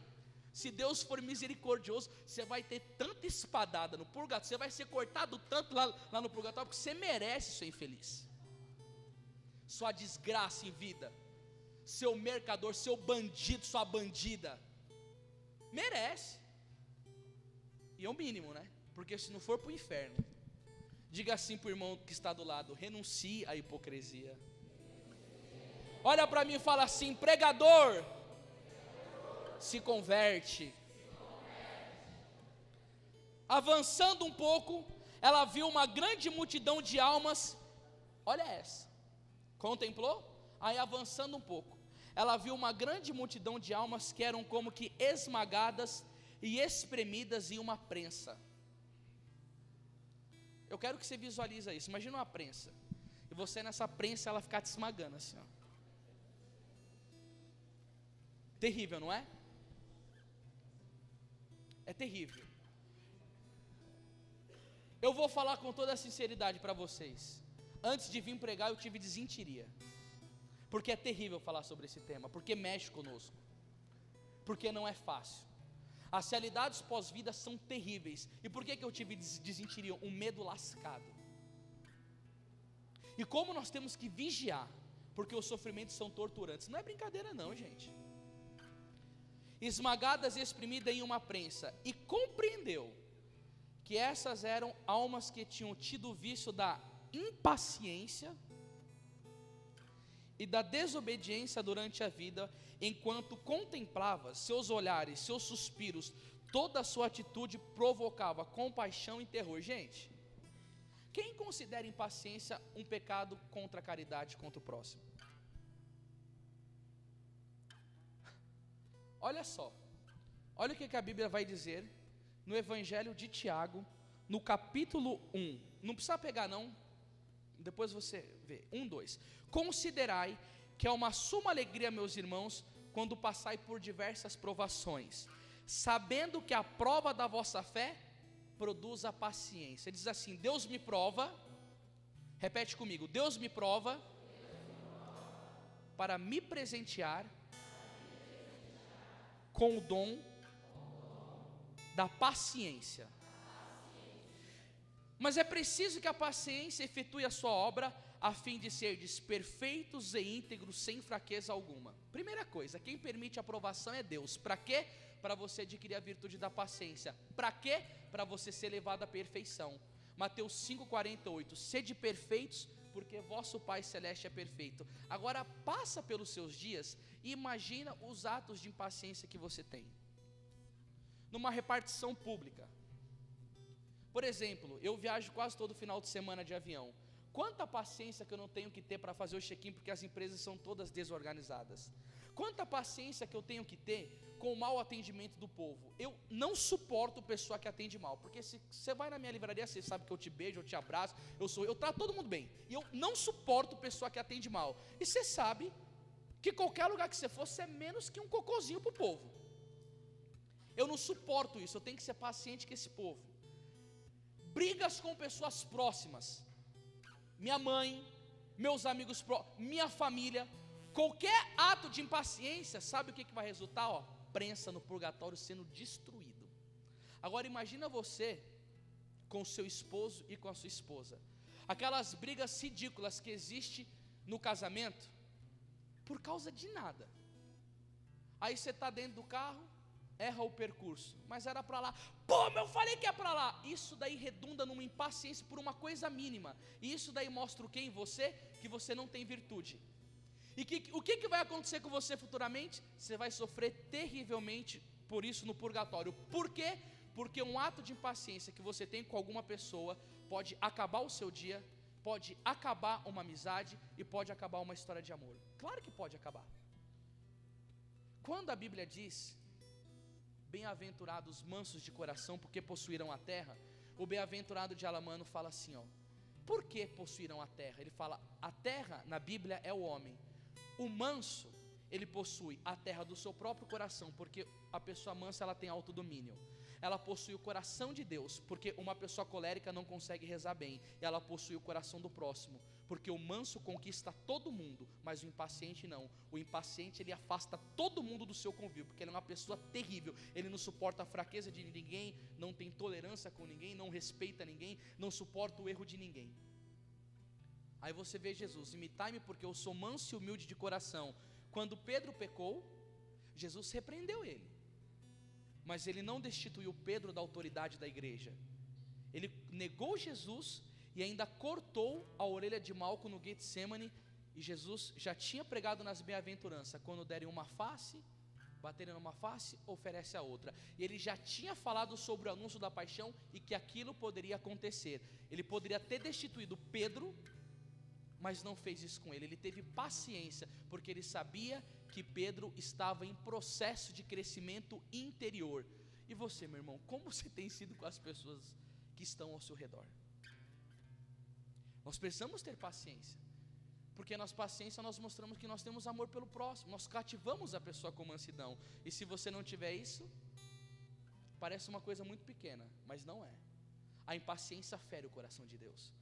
se Deus for misericordioso, você vai ter tanta espadada no purgatório, você vai ser cortado tanto lá no purgatório, porque você merece ser infeliz. Sua desgraça em vida, seu mercador, seu bandido, sua bandida, merece. E é o mínimo, né? Porque se não for para o inferno, diga assim para o irmão que está do lado: renuncie à hipocrisia. Olha para mim e fala assim: pregador, se converte. Avançando um pouco, ela viu uma grande multidão de almas. Olha essa. Contemplou? Aí avançando um pouco, ela viu uma grande multidão de almas que eram como que esmagadas e espremidas em uma prensa. Eu quero que você visualize isso. Imagina uma prensa, e você nessa prensa, ela ficar te esmagando assim, ó. Terrível, não é? É terrível. Eu vou falar com toda a sinceridade para vocês. Antes de vir pregar, eu tive desentiria, porque é terrível falar sobre esse tema, porque mexe conosco, porque não é fácil. As realidades pós-vida são terríveis. E por que eu tive desentiria? Um medo lascado. E como nós temos que vigiar, porque os sofrimentos são torturantes. Não é brincadeira não, gente. Esmagadas e exprimidas em uma prensa, e compreendeu que essas eram almas que tinham tido o vício da impaciência e da desobediência durante a vida, enquanto contemplava, seus olhares, seus suspiros, toda a sua atitude provocava compaixão e terror. Gente, quem considera impaciência um pecado contra a caridade, contra o próximo? Olha só, olha o que a Bíblia vai dizer no Evangelho de Tiago, no capítulo 1, não precisa pegar não, depois você vê, 1:2, considerai que é uma suma alegria, meus irmãos, quando passai por diversas provações, sabendo que a prova da vossa fé produz a paciência. Ele diz assim: Deus me prova, repete comigo, Deus me prova para me presentear com o dom da paciência. Mas é preciso que a paciência efetue a sua obra, a fim de serdes perfeitos e íntegros, sem fraqueza alguma. Primeira coisa, quem permite a aprovação é Deus. Para quê? Para você adquirir a virtude da paciência. Para quê? Para você ser levado à perfeição. Mateus 5,48, sede perfeitos, porque vosso Pai Celeste é perfeito. Agora passa pelos seus dias e imagina os atos de impaciência que você tem. Numa repartição pública, por exemplo, eu viajo quase todo final de semana de avião. Quanta paciência que eu não tenho que ter para fazer o check-in, porque as empresas são todas desorganizadas. Quanta paciência que eu tenho que ter com o mau atendimento do povo. Eu não suporto pessoa que atende mal, porque se você vai na minha livraria, você sabe que eu te beijo, eu te abraço, eu trato todo mundo bem, e eu não suporto pessoa que atende mal. E você sabe que qualquer lugar que você for, você é menos que um cocôzinho para o povo. Eu não suporto isso, eu tenho que ser paciente com esse povo. Brigas com pessoas próximas, minha mãe, meus amigos, minha família, qualquer ato de impaciência, sabe o que vai resultar? Ó, prensa no purgatório sendo destruído. Agora imagina você com o seu esposo e com a sua esposa, aquelas brigas ridículas que existem no casamento, por causa de nada. Aí você está dentro do carro, erra o percurso, mas era para lá. Pô, eu falei que é para lá. Isso daí redunda numa impaciência por uma coisa mínima. E isso daí mostra o que em você? Que você não tem virtude. E o que vai acontecer com você futuramente? Você vai sofrer terrivelmente por isso no purgatório. Por quê? Porque um ato de impaciência que você tem com alguma pessoa pode acabar o seu dia, pode acabar uma amizade e pode acabar uma história de amor. Claro que pode acabar. Quando a Bíblia diz: bem-aventurados mansos de coração, porque possuirão a terra, o bem-aventurado de Alamano fala assim, ó, por que possuirão a terra? Ele fala, a terra na Bíblia é o homem. O manso, ele possui a terra do seu próprio coração, porque a pessoa mansa, ela tem autodomínio. Ela possui o coração de Deus, porque uma pessoa colérica não consegue rezar bem. E ela possui o coração do próximo, porque o manso conquista todo mundo, mas o impaciente não. O impaciente, ele afasta todo mundo do seu convívio, porque ele é uma pessoa terrível. Ele não suporta a fraqueza de ninguém, não tem tolerância com ninguém, não respeita ninguém, não suporta o erro de ninguém. Aí você vê Jesus: imitai-me porque eu sou manso e humilde de coração. Quando Pedro pecou, Jesus repreendeu ele, mas ele não destituiu Pedro da autoridade da igreja. Ele negou Jesus e ainda cortou a orelha de Malco no Getsemane. E Jesus já tinha pregado nas bem-aventuranças: quando derem uma face, baterem numa face, oferece a outra. E ele já tinha falado sobre o anúncio da paixão e que aquilo poderia acontecer. Ele poderia ter destituído Pedro, mas não fez isso com ele. Ele teve paciência, porque ele sabia que Pedro estava em processo de crescimento interior. E você, meu irmão, como você tem sido com as pessoas que estão ao seu redor? Nós precisamos ter paciência, porque na paciência nós mostramos que nós temos amor pelo próximo, nós cativamos a pessoa com mansidão. E se você não tiver isso, parece uma coisa muito pequena, mas não é. A impaciência fere o coração de Deus.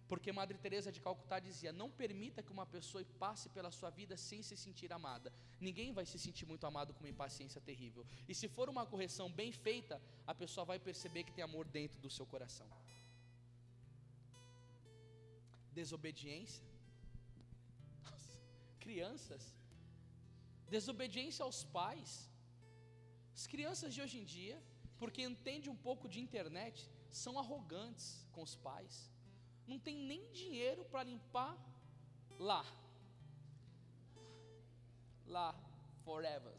Porque Madre Teresa de Calcutá dizia: não permita que uma pessoa passe pela sua vida sem se sentir amada. Ninguém vai se sentir muito amado com uma impaciência terrível. E se for uma correção bem feita, a pessoa vai perceber que tem amor dentro do seu coração. Desobediência. Nossa, crianças. Desobediência aos pais. As crianças de hoje em dia, porque entendem um pouco de internet, são arrogantes com os pais. Não tem nem dinheiro para limpar lá, forever.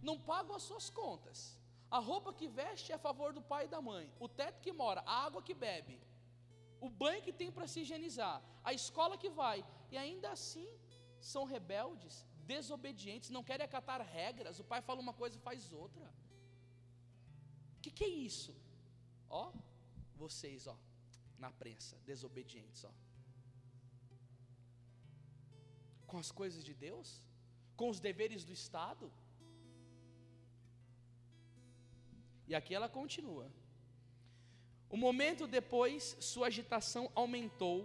Não pagam as suas contas. A roupa que veste é a favor do pai e da mãe. O teto que mora, a água que bebe, o banho que tem para se higienizar, a escola que vai. E ainda assim são rebeldes, desobedientes, não querem acatar regras. O pai fala uma coisa e faz outra. O que é isso? Ó, vocês, ó, na prensa, desobedientes, ó, com as coisas de Deus, com os deveres do Estado. E aqui ela continua. Um momento depois, sua agitação aumentou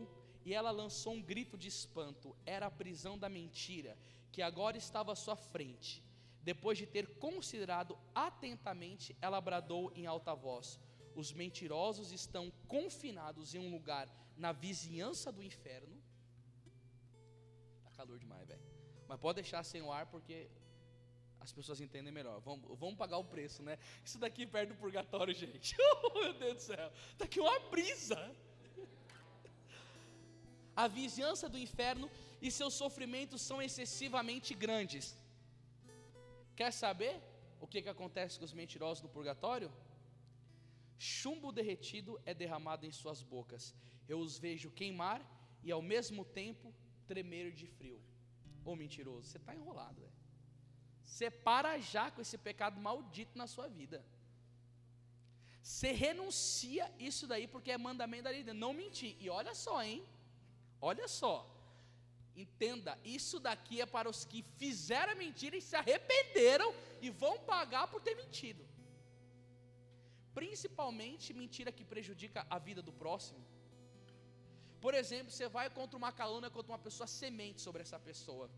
e ela lançou um grito de espanto. Era a prisão da mentira, que agora estava à sua frente. Depois de ter considerado atentamente, ela bradou em alta voz: os mentirosos estão confinados em um lugar na vizinhança do inferno. Tá calor demais, velho. Mas pode deixar sem o ar, porque as pessoas entendem melhor. Vamos pagar o preço, né? Isso daqui perto do purgatório, gente. Meu Deus do céu. Tá aqui uma brisa. A vizinhança do inferno e seus sofrimentos são excessivamente grandes. Quer saber o que acontece com os mentirosos no purgatório? Chumbo derretido é derramado em suas bocas. Eu os vejo queimar e ao mesmo tempo tremer de frio. Ô mentiroso, você está enrolado, velho. Você para já com esse pecado maldito na sua vida. Você renuncia isso daí, porque é mandamento da lei, não mentir. E olha só, hein? Olha só. Entenda, isso daqui é para os que fizeram a mentira e se arrependeram e vão pagar por ter mentido. Principalmente mentira que prejudica a vida do próximo. Por exemplo, você vai contra uma calúnia, contra uma pessoa, semente sobre essa pessoa.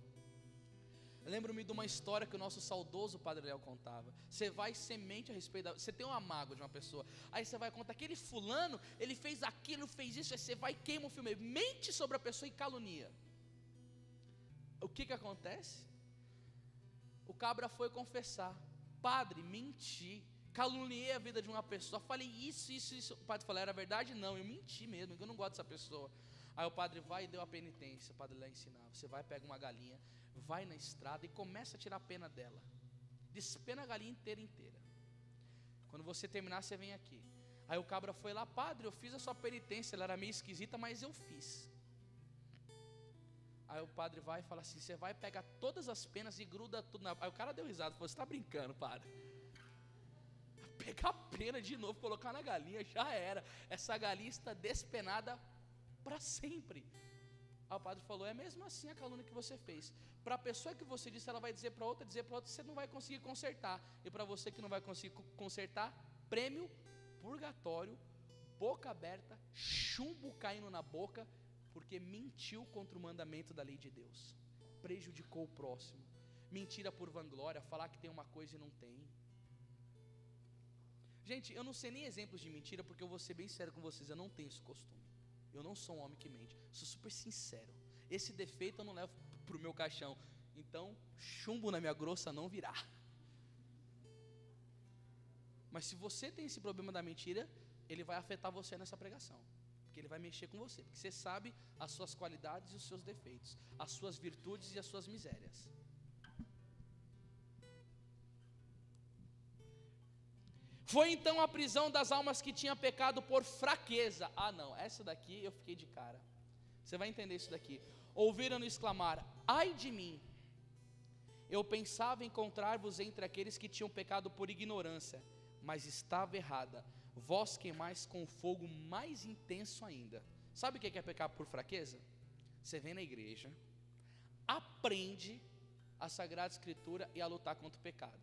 Eu lembro-me de uma história que o nosso saudoso Padre Léo contava. Você vai semente a respeito você tem uma mágoa de uma pessoa, aí você vai contar: aquele fulano, ele fez aquilo, fez isso. Aí você vai, queima o filme, mente sobre a pessoa e calunia. O que acontece? O cabra foi confessar: padre, menti, caluniei a vida de uma pessoa, falei isso. O padre falou: era verdade? Não, eu menti mesmo, eu não gosto dessa pessoa. Aí o padre vai e deu a penitência. O padre lá ensinava: você vai, pega uma galinha, vai na estrada e começa a tirar a pena dela, despena a galinha inteira. Quando você terminar, você vem aqui. Aí o cabra foi lá: padre, eu fiz a sua penitência, ela era meio esquisita, mas eu fiz. Aí o padre vai e fala assim: você vai pegar todas as penas e gruda tudo na... Aí o cara deu risada, falou: você está brincando, padre? Pegar a pena de novo, colocar na galinha, já era. Essa galinha está despenada para sempre. Aí o padre falou: é mesmo assim a calúnia que você fez. Para a pessoa que você disse, ela vai dizer para outra, você não vai conseguir consertar. E para você que não vai conseguir consertar, prêmio, purgatório, boca aberta, chumbo caindo na boca, porque mentiu contra o mandamento da lei de Deus, prejudicou o próximo. Mentira por vanglória, falar que tem uma coisa e não tem. Gente, eu não sei nem exemplos de mentira, porque eu vou ser bem sério com vocês, eu não tenho esse costume. Eu não sou um homem que mente, sou super sincero. Esse defeito eu não levo para o meu caixão. Então, chumbo na minha grossa não virá. Mas se você tem esse problema da mentira, ele vai afetar você nessa pregação, porque ele vai mexer com você, porque você sabe as suas qualidades e os seus defeitos, as suas virtudes e as suas misérias. Foi então a prisão das almas que tinham pecado por fraqueza. Ah não, essa daqui eu fiquei de cara. Você vai entender isso daqui. ouviram-no exclamar: ai de mim, eu pensava encontrar-vos entre aqueles que tinham pecado por ignorância, mas estava errada, vós queimais com fogo mais intenso ainda. Sabe o que é pecar por fraqueza? Você vem na igreja, aprende a Sagrada Escritura e a lutar contra o pecado.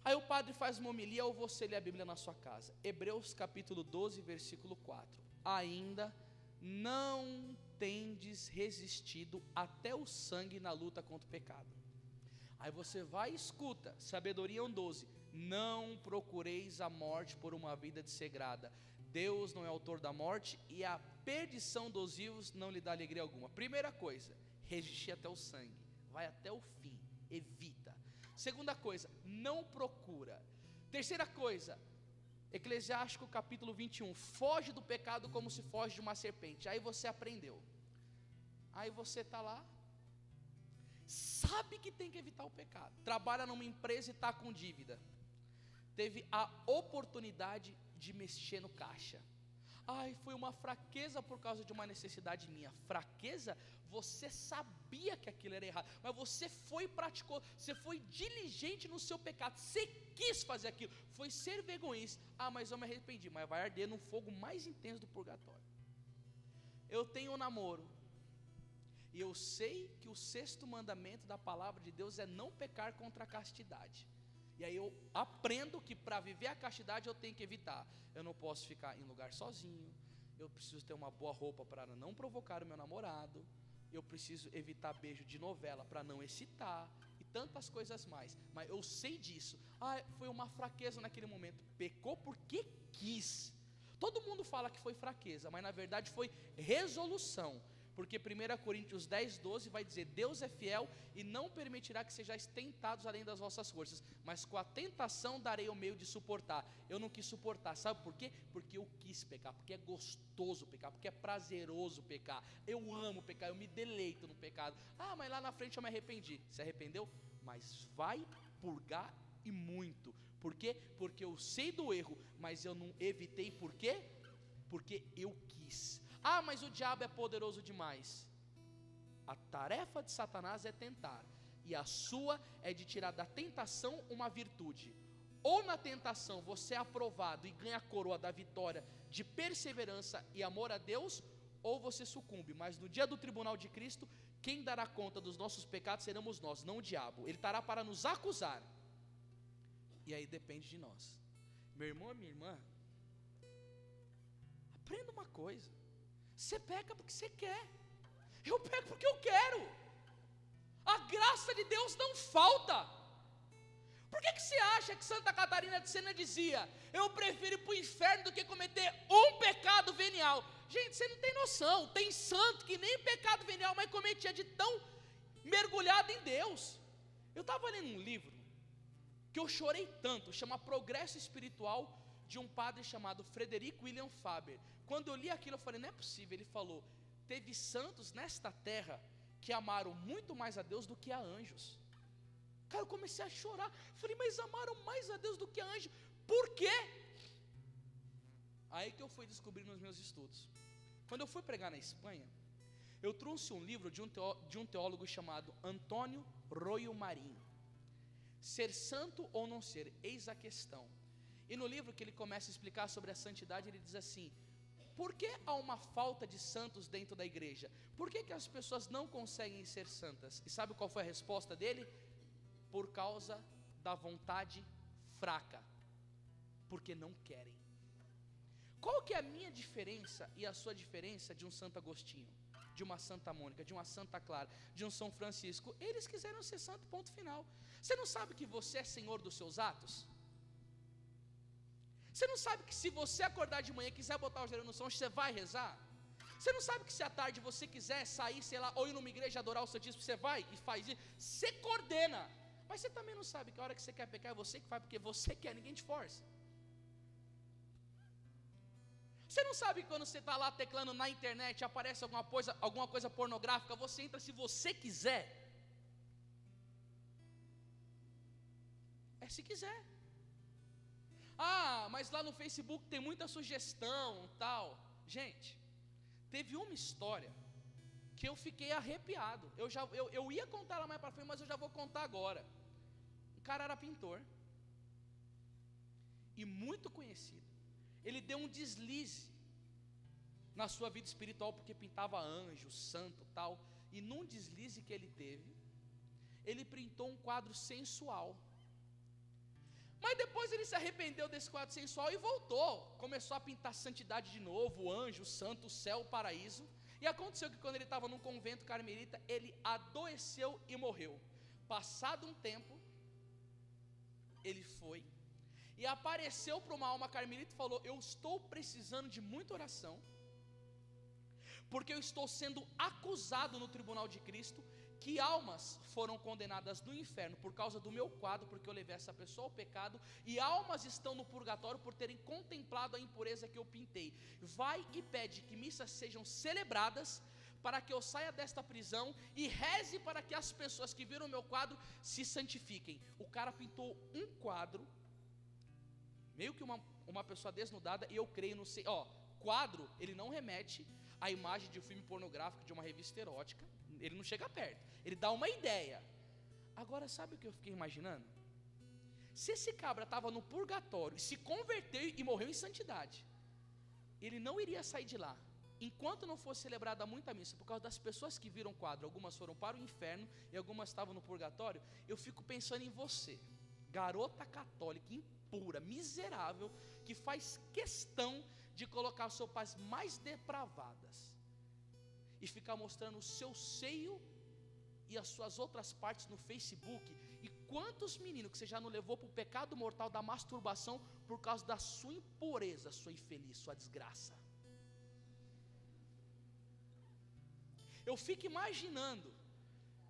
Aí o padre faz uma homilia ou você lê a Bíblia na sua casa. Hebreus capítulo 12, versículo 4. Ainda não tendes resistido até o sangue na luta contra o pecado. Aí você vai e escuta, Sabedoria 1:12. Não procureis a morte por uma vida desregrada. Deus não é autor da morte e a perdição dos vivos não lhe dá alegria alguma. Primeira coisa, resistir até o sangue. Vai até o fim, evita. Segunda coisa, não procura. Terceira coisa, Eclesiástico capítulo 21, foge do pecado como se foge de uma serpente. Aí você aprendeu. Aí você está lá, sabe que tem que evitar o pecado, trabalha numa empresa e está com dívida, teve a oportunidade de mexer no caixa. Ai, foi uma fraqueza por causa de uma necessidade minha. Fraqueza? Você sabia que aquilo era errado, mas você foi e praticou, você foi diligente no seu pecado, você quis fazer aquilo, foi ser vergonhoso. Ah, mas eu me arrependi, mas vai arder no fogo mais intenso do purgatório. Eu tenho um namoro, e eu sei que o 6º mandamento da palavra de Deus é não pecar contra a castidade. E aí eu aprendo que para viver a castidade eu tenho que evitar. Eu não posso ficar em lugar sozinho, eu preciso ter uma boa roupa para não provocar o meu namorado, eu preciso evitar beijo de novela para não excitar, e tantas coisas mais. Mas eu sei disso. Ah, foi uma fraqueza naquele momento. Pecou porque quis. Todo mundo fala que foi fraqueza, mas na verdade foi resolução. Porque 1 Coríntios 10:12 vai dizer: Deus é fiel e não permitirá que sejais tentados além das vossas forças, mas com a tentação darei o meio de suportar. Eu não quis suportar, sabe por quê? Porque eu quis pecar, porque é gostoso pecar, porque é prazeroso pecar. Eu amo pecar, eu me deleito no pecado. Ah, mas lá na frente eu me arrependi. Se arrependeu? Mas vai purgar e muito. Por quê? Porque eu sei do erro, mas eu não evitei. Por quê? Porque eu quis. Ah, mas o diabo é poderoso demais. A tarefa de Satanás é tentar, e a sua é de tirar da tentação uma virtude. Ou na tentação você é aprovado e ganha a coroa da vitória de perseverança e amor a Deus, ou você sucumbe. Mas no dia do tribunal de Cristo, quem dará conta dos nossos pecados seremos nós, não o diabo. Ele estará para nos acusar, e aí depende de nós. Meu irmão e minha irmã, aprenda uma coisa: você peca porque você quer, eu peco porque eu quero. A graça de Deus não falta. Por que você acha que Santa Catarina de Sena dizia: eu prefiro ir para o inferno do que cometer um pecado venial? Gente, você não tem noção. Tem santo que nem pecado venial mais cometia, de tão mergulhado em Deus. Eu estava lendo um livro que eu chorei tanto, chama Progresso Espiritual, de um padre chamado Frederico William Faber. Quando eu li aquilo eu falei: não é possível. Ele falou: teve santos nesta terra que amaram muito mais a Deus do que a anjos. Cara, eu comecei a chorar. Falei: mas amaram mais a Deus do que a anjo, por quê? Aí que eu fui descobrir nos meus estudos. Quando eu fui pregar na Espanha, eu trouxe um livro de um teólogo chamado Antônio Royo Marim, Ser Santo ou Não Ser, eis a questão. E no livro que ele começa a explicar sobre a santidade, ele diz assim: por que há uma falta de santos dentro da igreja? Por que as pessoas não conseguem ser santas? E sabe qual foi a resposta dele? Por causa da vontade fraca, porque não querem. Qual que é a minha diferença e a sua diferença de um Santo Agostinho, de uma Santa Mônica, de uma Santa Clara, de um São Francisco? Eles quiseram ser santo, ponto final. Você não sabe que você é senhor dos seus atos? Você não sabe que se você acordar de manhã e quiser botar o joelho no chão, você vai rezar? Você não sabe que se à tarde você quiser sair, sei lá, ou ir numa igreja adorar o Santíssimo, você vai e faz isso? Você coordena. Mas você também não sabe que a hora que você quer pecar é você que faz, porque você quer, ninguém te força. Você não sabe que quando você está lá teclando na internet, aparece alguma coisa pornográfica, você entra se você quiser? É se quiser. Ah, mas lá no Facebook tem muita sugestão, tal. Gente, teve uma história que eu fiquei arrepiado. Eu ia contar ela mais para frente, mas eu já vou contar agora. O cara era pintor e muito conhecido. Ele deu um deslize na sua vida espiritual, porque pintava anjo, santo, tal. E num deslize que ele teve, ele pintou um quadro sensual. Mas depois ele se arrependeu desse quadro sensual e voltou. Começou a pintar santidade de novo, o anjo, o santo, o céu, o paraíso. E aconteceu que quando ele estava num convento carmelita, ele adoeceu e morreu. Passado um tempo, ele foi e apareceu para uma alma carmelita e falou: eu estou precisando de muita oração, porque eu estou sendo acusado no tribunal de Cristo, que almas foram condenadas no inferno por causa do meu quadro, porque eu levei essa pessoa ao pecado, e almas estão no purgatório por terem contemplado a impureza que eu pintei. Vai e pede que missas sejam celebradas, para que eu saia desta prisão, e reze para que as pessoas que viram o meu quadro se santifiquem. O cara pintou um quadro, meio que uma pessoa desnudada, e eu creio no... quadro, ele não remete a imagem de um filme pornográfico, de uma revista erótica. Ele não chega perto, ele dá uma ideia. Agora, sabe o que eu fiquei imaginando? Se esse cabra estava no purgatório, se converteu e morreu em santidade, ele não iria sair de lá enquanto não fosse celebrada muita missa, por causa das pessoas que viram o quadro. Algumas foram para o inferno e algumas estavam no purgatório. Eu fico pensando em você, garota católica impura, miserável, que faz questão de colocar as roupas mais depravadas e ficar mostrando o seu seio e as suas outras partes no Facebook. E quantos meninos que você já não levou para o pecado mortal da masturbação por causa da sua impureza, sua infeliz, sua desgraça. Eu fico imaginando,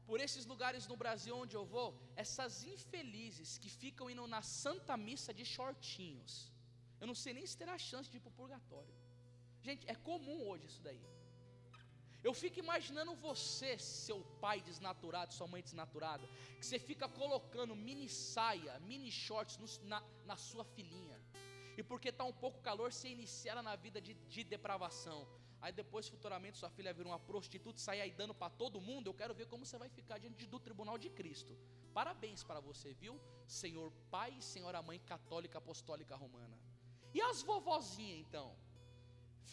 por esses lugares no Brasil onde eu vou, essas infelizes que ficam indo na Santa Missa de shortinhos. Eu não sei nem se terá chance de ir para o purgatório. Gente, é comum hoje isso daí. Eu fico imaginando você, seu pai desnaturado, sua mãe desnaturada, que você fica colocando mini saia, mini shorts na sua filhinha. E porque está um pouco calor, você inicia ela na vida de depravação. Aí depois, futuramente, sua filha vira uma prostituta e sai aí dando para todo mundo. Eu quero ver como você vai ficar diante do tribunal de Cristo. Parabéns para você, viu? Senhor pai e senhora mãe católica apostólica romana. E as vovozinhas então?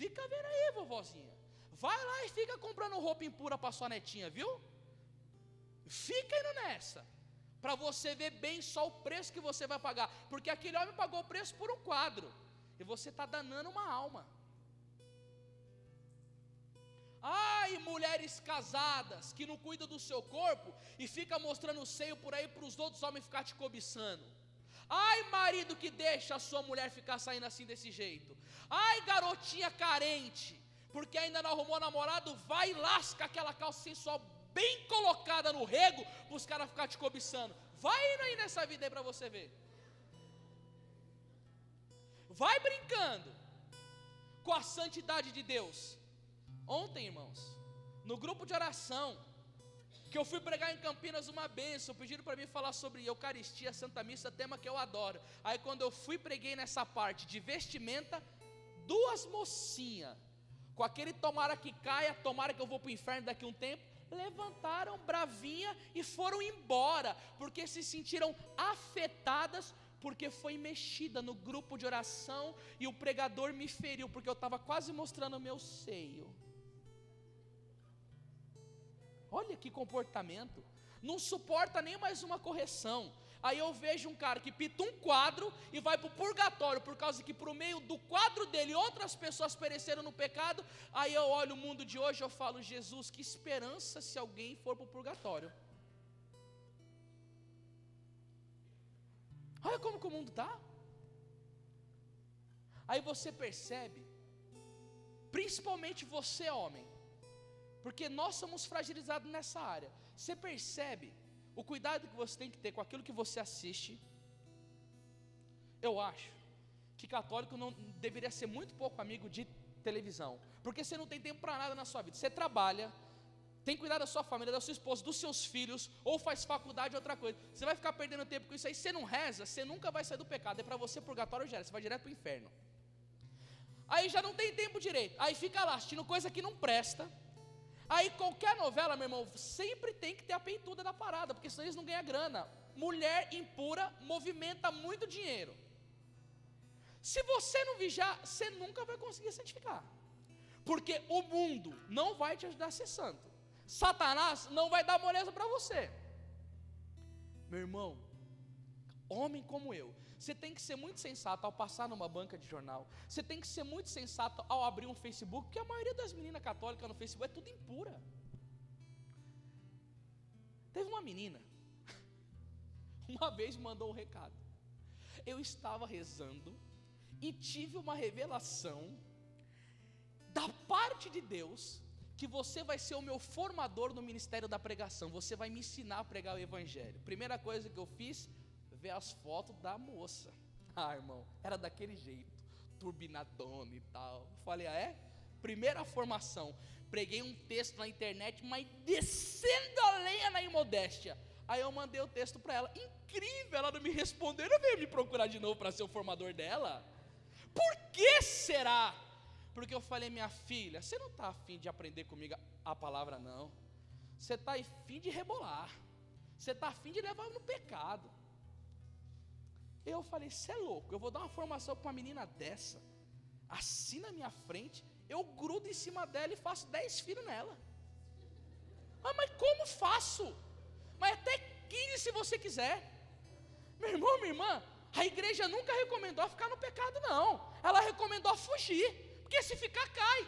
Fica vendo aí, vovozinha. Vai lá e fica comprando roupa impura para sua netinha, viu? Fica indo nessa, para você ver bem só o preço que você vai pagar. Porque aquele homem pagou o preço por um quadro, e você está danando uma alma. Ai, mulheres casadas que não cuidam do seu corpo e fica mostrando o seio por aí para os outros homens ficar te cobiçando. Ai, marido que deixa a sua mulher ficar saindo assim desse jeito. Ai, garotinha carente, porque ainda não arrumou namorado, vai e lasca aquela calça sensual bem colocada no rego para os caras ficar te cobiçando. Vai indo aí nessa vida aí para você ver. Vai brincando com a santidade de Deus. Ontem, irmãos, no grupo de oração, que eu fui pregar em Campinas uma bênção, pediram para mim falar sobre Eucaristia, Santa Missa, tema que eu adoro. Aí quando eu fui preguei nessa parte de vestimenta, duas mocinhas, com aquele tomara que caia, tomara que eu vou para o inferno daqui a um tempo, levantaram bravinha e foram embora, porque se sentiram afetadas, porque foi mexida no grupo de oração e o pregador me feriu, porque eu estava quase mostrando o meu seio. Olha que comportamento, não suporta nem mais uma correção. Aí eu vejo um cara que pinta um quadro e vai para o purgatório, por causa que por meio do quadro dele outras pessoas pereceram no pecado. Aí eu olho o mundo de hoje e eu falo: Jesus, que esperança se alguém for para o purgatório. Olha como que o mundo está. Aí você percebe, principalmente você homem, porque nós somos fragilizados nessa área. Você percebe o cuidado que você tem que ter com aquilo que você assiste. Eu acho que católico não deveria ser muito pouco amigo de televisão, porque você não tem tempo para nada na sua vida. Você trabalha, tem que cuidar da sua família, da sua esposa, dos seus filhos, ou faz faculdade, outra coisa. Você vai ficar perdendo tempo com isso aí. Você não reza, você nunca vai sair do pecado. É para você purgatório já, você vai direto para o inferno. Aí já não tem tempo direito, aí fica lá assistindo coisa que não presta. Aí qualquer novela, meu irmão, sempre tem que ter a peituda da parada, porque senão eles não ganham grana. Mulher impura movimenta muito dinheiro. Se você não vigiar, você nunca vai conseguir santificar, porque o mundo não vai te ajudar a ser santo. Satanás não vai dar moleza para você. Meu irmão, homem como eu, você tem que ser muito sensato ao passar numa banca de jornal. Você tem que ser muito sensato ao abrir um Facebook, porque a maioria das meninas católicas no Facebook é tudo impura. Teve uma menina, uma vez mandou um recado. Eu estava rezando e tive uma revelação da parte de Deus, que você vai ser o meu formador no ministério da pregação. Você vai me ensinar a pregar o evangelho. Primeira coisa que eu fiz, ver as fotos da moça. Ah, irmão, era daquele jeito, turbinadona e tal. Falei, ah é? Primeira formação. Preguei um texto na internet, mas descendo a lenha na imodéstia. Aí eu mandei o texto para ela. Incrível, ela não me respondeu. Ela veio me procurar de novo para ser o formador dela. Por que será? Porque eu falei, minha filha, você não está afim de aprender comigo a palavra, não. Você está afim de rebolar. Você está afim de levar no pecado. Eu falei, você é louco, eu vou dar uma formação para uma menina dessa, assim na minha frente, eu grudo em cima dela e faço 10 filhos nela. Ah, mas como faço? Mas até 15 se você quiser. Meu irmão, minha irmã, a igreja nunca recomendou ficar no pecado, não. Ela recomendou fugir, porque se ficar, cai.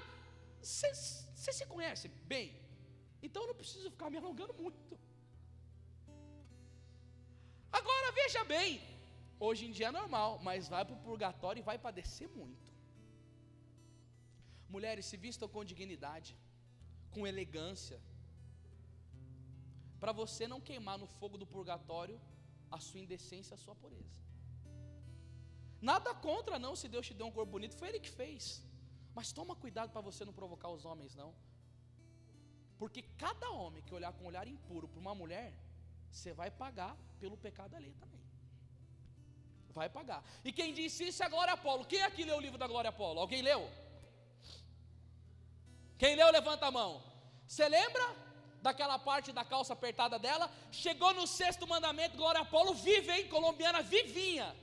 Você se conhece bem? Então eu não preciso ficar me alongando muito. Agora veja bem, hoje em dia é normal, mas vai para o purgatório e vai padecer muito. Mulheres, se vistam com dignidade, com elegância, para você não queimar no fogo do purgatório a sua indecência, a sua pureza. Nada contra não, se Deus te deu um corpo bonito, foi Ele que fez. Mas toma cuidado para você não provocar os homens não. Porque cada homem que olhar com um olhar impuro para uma mulher, você vai pagar pelo pecado ali também. Vai pagar. E quem disse isso é a Glória Apolo. Quem aqui leu o livro da Glória Apolo? Alguém leu? Quem leu, levanta a mão. Você lembra daquela parte da calça apertada dela? Chegou no 6º mandamento, Glória Apolo vive, hein? Colombiana vivinha.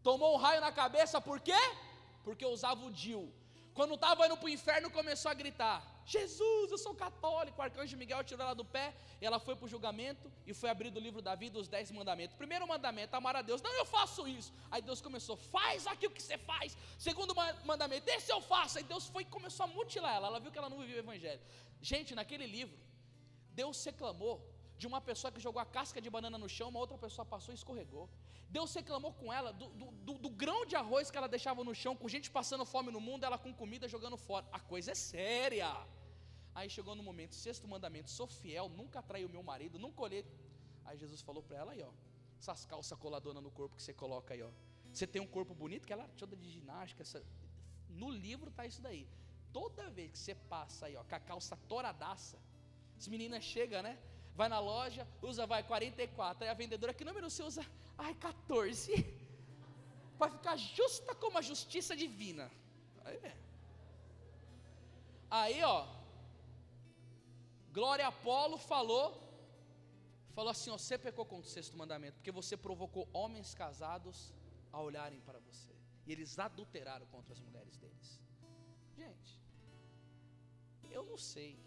Tomou um raio na cabeça, por quê? Porque usava o DIU. Quando estava indo para o inferno, começou a gritar, Jesus, eu sou católico. O arcanjo Miguel tirou ela do pé, e ela foi para o julgamento, e foi abrir o livro da vida, os 10 mandamentos. Primeiro mandamento, amar a Deus. Não, eu faço isso. Aí Deus começou, faz aquilo que você faz. Segundo mandamento, esse eu faço. Aí Deus foi e começou a mutilar ela. Ela viu que ela não vivia o evangelho. Gente, naquele livro, Deus reclamou de uma pessoa que jogou a casca de banana no chão, uma outra pessoa passou e escorregou. Deus reclamou com ela do grão de arroz que ela deixava no chão, com gente passando fome no mundo, ela com comida jogando fora. A coisa é séria. Aí chegou no momento, 6º mandamento, sou fiel, nunca traí o meu marido, nunca olhei. Aí Jesus falou para ela aí, ó, essas calças coladonas no corpo que você coloca aí, ó. Você tem um corpo bonito, que ela é toda de ginástica, no livro tá isso daí. Toda vez que você passa aí, ó, com a calça toradaça, as meninas chegam, né? Vai na loja, usa, vai, 44. Aí a vendedora, que número você usa? Ai, 14. Vai ficar justa como a justiça divina. Aí, ó, Glória Apolo falou assim, ó, você pecou contra o 6º mandamento, porque você provocou homens casados a olharem para você. E eles adulteraram contra as mulheres deles. Gente, eu não sei.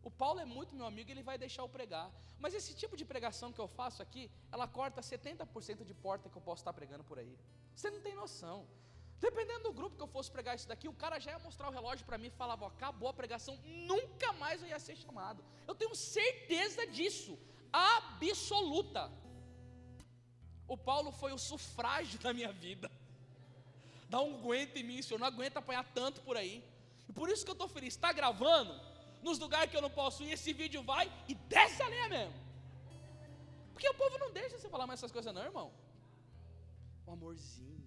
O Paulo é muito meu amigo, ele vai deixar eu pregar. Mas esse tipo de pregação que eu faço aqui, ela corta 70% de porta que eu posso estar pregando por aí. Você não tem noção. Dependendo do grupo que eu fosse pregar isso daqui, o cara já ia mostrar o relógio para mim e falava, ó, acabou a pregação, nunca mais eu ia ser chamado. Eu tenho certeza disso, absoluta. O Paulo foi o sufrágio da minha vida. Dá um aguento em mim, senhor, não aguento apanhar tanto por aí. E por isso que eu estou feliz, está gravando nos lugares que eu não posso ir, esse vídeo vai e desce a lenha mesmo. Porque o povo não deixa você falar mais essas coisas não, irmão. O amorzinho,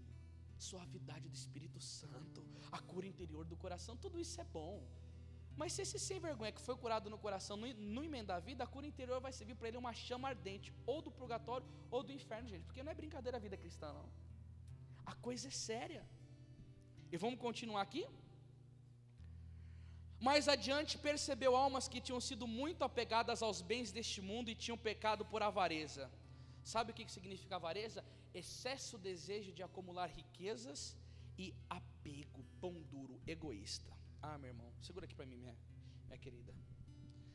suavidade do Espírito Santo, a cura interior do coração, tudo isso é bom. Mas se esse sem vergonha que foi curado no coração não emendar a vida, a cura interior vai servir para ele uma chama ardente, ou do purgatório ou do inferno, gente. Porque não é brincadeira a vida cristã, não. A coisa é séria. E vamos continuar aqui? Mais adiante percebeu almas que tinham sido muito apegadas aos bens deste mundo e tinham pecado por avareza. Sabe o que significa avareza? Excesso desejo de acumular riquezas e apego, pão duro, egoísta. Ah, meu irmão, segura aqui para mim, minha querida.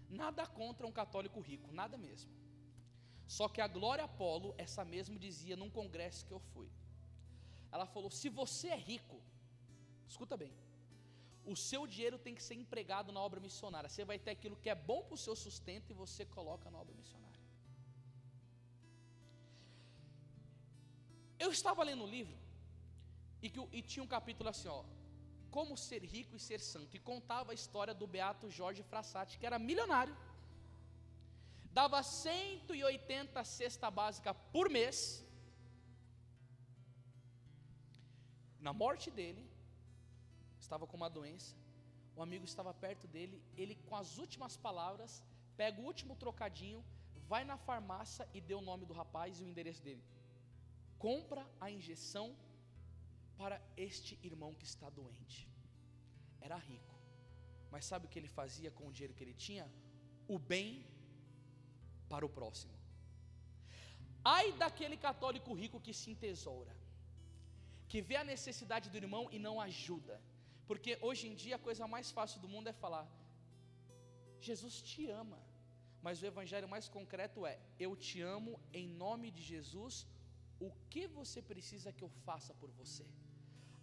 Nada contra um católico rico, nada mesmo. Só que a Glória Apolo, essa mesmo dizia num congresso que eu fui. Ela falou: se você é rico, escuta bem, o seu dinheiro tem que ser empregado na obra missionária. Você vai ter aquilo que é bom para o seu sustento e você coloca na obra missionária. Eu estava lendo um livro e tinha um capítulo assim, ó, como ser rico e ser santo, e contava a história do beato Jorge Frassati, que era milionário, dava 180 cesta básica por mês. Na morte dele, estava com uma doença, o amigo estava perto dele, ele com as últimas palavras, pega o último trocadinho, vai na farmácia e dê o nome do rapaz e o endereço dele. Compra a injeção para este irmão que está doente. Era rico, mas sabe o que ele fazia com o dinheiro que ele tinha? O bem para o próximo. Ai daquele católico rico que se entesoura, que vê a necessidade do irmão e não ajuda. Porque hoje em dia a coisa mais fácil do mundo é falar: Jesus te ama. Mas o evangelho mais concreto é: eu te amo em nome de Jesus. O que você precisa que eu faça por você?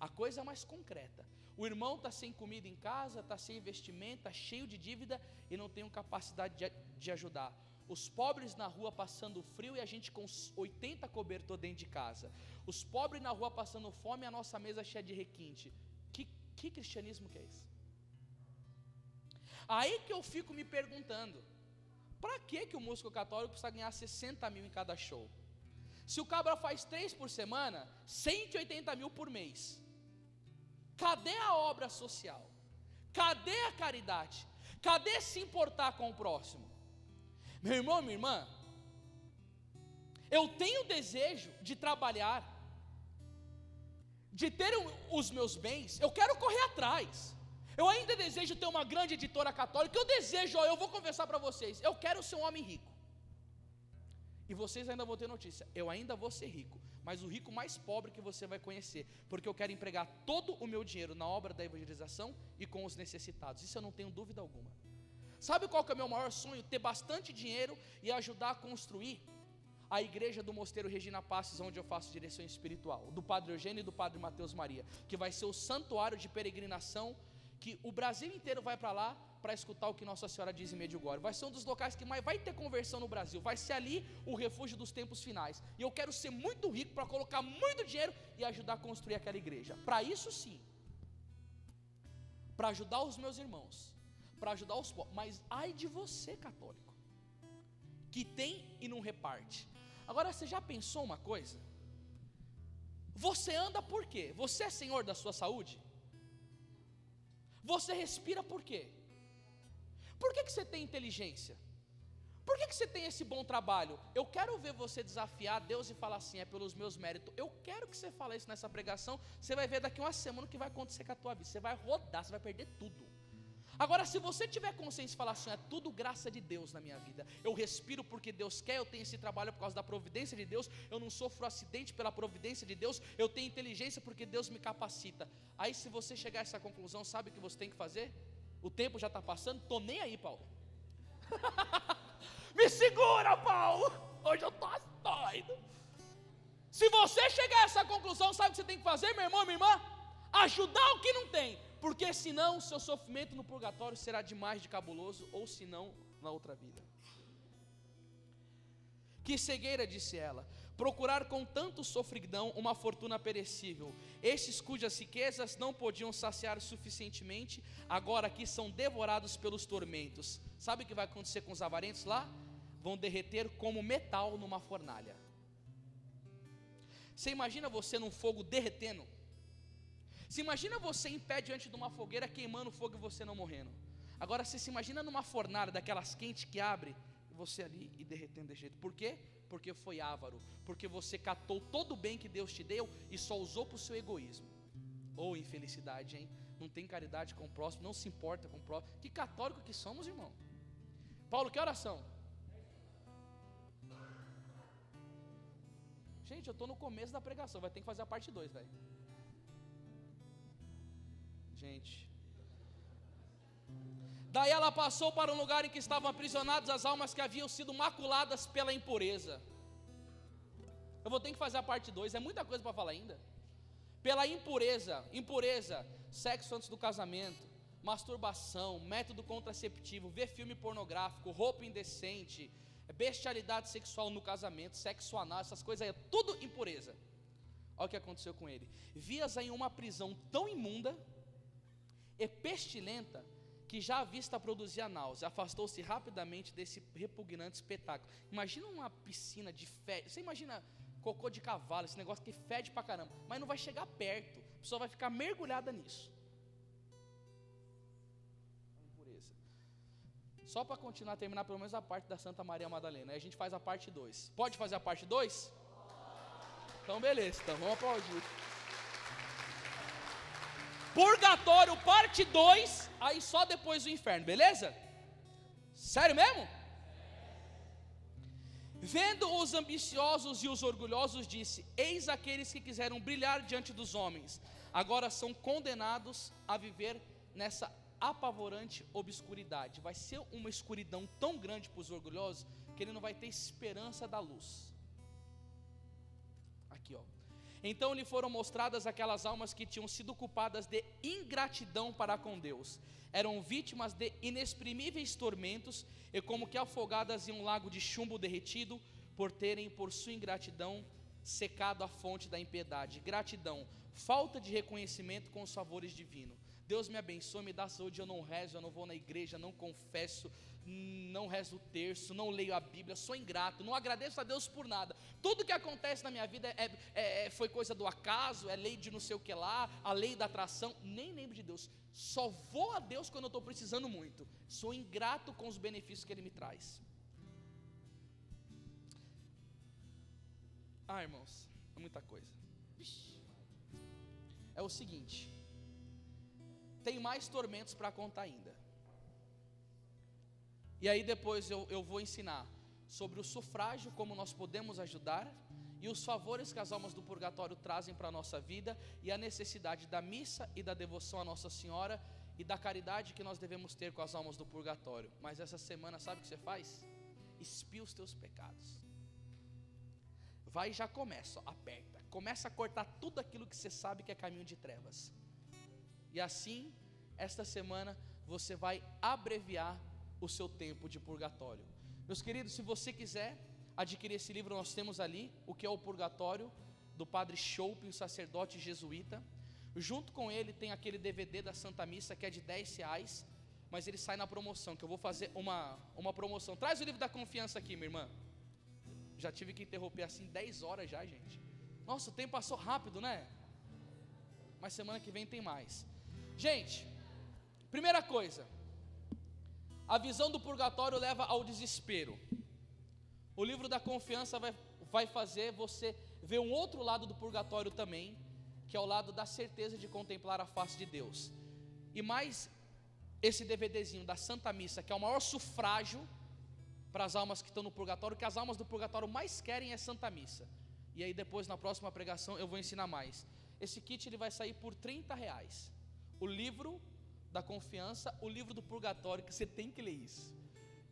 A coisa mais concreta. O irmão está sem comida em casa, está sem investimento, está cheio de dívida e não tem capacidade de ajudar. Os pobres na rua passando frio e a gente com 80 cobertor dentro de casa. Os pobres na rua passando fome e a nossa mesa cheia de requinte. Que cristianismo que é esse? Aí que eu fico me perguntando: para que o músico católico precisa ganhar 60 mil em cada show? Se o cabra faz 3 por semana, 180 mil por mês. Cadê a obra social? Cadê a caridade? Cadê se importar com o próximo? Meu irmão, minha irmã, eu tenho desejo de trabalhar, de ter os meus bens, eu quero correr atrás. Eu ainda desejo ter uma grande editora católica. Eu desejo, eu vou conversar para vocês, eu quero ser um homem rico. E vocês ainda vão ter notícia: eu ainda vou ser rico, mas o rico mais pobre que você vai conhecer, porque eu quero empregar todo o meu dinheiro na obra da evangelização e com os necessitados. Isso eu não tenho dúvida alguma. Sabe qual que é o meu maior sonho? Ter bastante dinheiro e ajudar a construir a igreja do Mosteiro Regina Passos, onde eu faço direção espiritual, do Padre Eugênio e do Padre Mateus Maria, que vai ser o santuário de peregrinação, que o Brasil inteiro vai para lá para escutar o que Nossa Senhora diz em Medjugorje. Vai ser um dos locais que mais vai ter conversão no Brasil. Vai ser ali o refúgio dos tempos finais. E eu quero ser muito rico para colocar muito dinheiro e ajudar a construir aquela igreja. Para isso sim, para ajudar os meus irmãos, para ajudar os pobres. Mas ai de você, católico, que tem e não reparte. Agora, você já pensou uma coisa? Você anda por quê? Você é senhor da sua saúde? Você respira por quê? Por que você tem inteligência? Por que você tem esse bom trabalho? Eu quero ver você desafiar Deus e falar assim: é pelos meus méritos. Eu quero que você fale isso nessa pregação. Você vai ver daqui uma semana o que vai acontecer com a tua vida. Você vai rodar, você vai perder tudo. Agora, se você tiver consciência e falar assim: é tudo graça de Deus na minha vida, eu respiro porque Deus quer, eu tenho esse trabalho por causa da providência de Deus, eu não sofro acidente pela providência de Deus, eu tenho inteligência porque Deus me capacita. Aí, se você chegar a essa conclusão, sabe o que você tem que fazer? O tempo já está passando, estou nem aí, Paulo. Me segura, Paulo, hoje eu estou doido. Se você chegar a essa conclusão, sabe o que você tem que fazer, meu irmão, minha irmã? Ajudar o que não tem, porque senão o seu sofrimento no purgatório será demais de cabuloso, ou senão na outra vida. Que cegueira, disse ela, procurar com tanto sofridão uma fortuna perecível. Estes cujas riquezas não podiam saciar suficientemente, agora aqui são devorados pelos tormentos. Sabe o que vai acontecer com os avarentos lá? Vão derreter como metal numa fornalha. Você imagina você num fogo derretendo? Se imagina você em pé diante de uma fogueira queimando fogo e você não morrendo. Agora você se imagina numa fornalha daquelas quentes que abre, você ali e derretendo desse jeito. Por quê? Porque foi avaro. Porque você catou todo o bem que Deus te deu e só usou para o seu egoísmo. Ou infelicidade, hein? não tem caridade com o próximo, não se importa com o próximo. Que católico que somos, irmão. Paulo, que oração? Gente, eu estou no começo da pregação, vai ter que fazer a parte 2, velho. Gente. Daí ela passou para um lugar em que estavam aprisionadas as almas que haviam sido maculadas pela impureza. Eu vou ter que fazer a parte 2, é muita coisa para falar ainda. Pela impureza, sexo antes do casamento, masturbação, método contraceptivo, ver filme pornográfico, roupa indecente, bestialidade sexual no casamento, sexo anal, essas coisas aí, é tudo impureza. Olha o que aconteceu com ele. Via-as em uma prisão tão imunda e pestilenta, que já à vista produzia náusea, afastou-se rapidamente desse repugnante espetáculo. Imagina uma piscina de fede, você imagina cocô de cavalo, esse negócio que fede pra caramba, mas não vai chegar perto, a pessoa vai ficar mergulhada nisso. Impureza. Só para continuar, terminar pelo menos a parte da Santa Maria Madalena, aí a gente faz a parte 2. Pode fazer a parte 2? Então beleza, então vamos aplaudir. Purgatório, parte 2, aí só depois do inferno, beleza? Sério mesmo? Vendo os ambiciosos e os orgulhosos, disse: eis aqueles que quiseram brilhar diante dos homens, agora são condenados a viver nessa apavorante obscuridade. Vai ser uma escuridão tão grande para os orgulhosos, que ele não vai ter esperança da luz. Aqui, ó. Então lhe foram mostradas aquelas almas que tinham sido culpadas de ingratidão para com Deus. Eram vítimas de inexprimíveis tormentos, e como que afogadas em um lago de chumbo derretido, por terem por sua ingratidão secado a fonte da impiedade. Gratidão, falta de reconhecimento com os favores divinos. Deus me abençoe, me dá saúde, eu não rezo, eu não vou na igreja, não confesso, não rezo o terço, não leio a Bíblia, sou ingrato, não agradeço a Deus por nada. Tudo que acontece na minha vida foi coisa do acaso, é lei de não sei o que lá, a lei da atração, nem lembro de Deus. Só vou a Deus quando eu estou precisando muito. Sou ingrato com os benefícios que Ele me traz. Irmãos, é muita coisa. É o seguinte, tem mais tormentos para contar ainda. E aí depois eu vou ensinar sobre o sufrágio, como nós podemos ajudar, e os favores que as almas do purgatório trazem para a nossa vida, e a necessidade da missa e da devoção a Nossa Senhora, e da caridade que nós devemos ter com as almas do purgatório. Mas essa semana, sabe o que você faz? Expia os teus pecados. Vai e já começa, ó, aperta. Começa a cortar tudo aquilo que você sabe que é caminho de trevas. E assim, esta semana, você vai abreviar o seu tempo de purgatório. Meus queridos, se você quiser adquirir esse livro, nós temos ali o que é o Purgatório, do Padre Chope, o sacerdote jesuíta. Junto com ele tem aquele DVD da Santa Missa, que é de R$10, mas ele sai na promoção, que eu vou fazer uma promoção. Traz o livro da confiança aqui, minha irmã. Já tive que interromper assim 10 horas já, gente. Nossa, o tempo passou rápido, né? Mas semana que vem tem mais. Gente, primeira coisa, a visão do purgatório leva ao desespero. O livro da confiança vai fazer você ver um outro lado do purgatório também, que é o lado da certeza de contemplar a face de Deus. E mais esse DVDzinho da Santa Missa, que é o maior sufrágio para as almas que estão no purgatório, que as almas do purgatório mais querem é Santa Missa. E aí depois na próxima pregação eu vou ensinar mais. Esse kit ele vai sair por R$30. O livro da confiança, o livro do purgatório, que você tem que ler isso,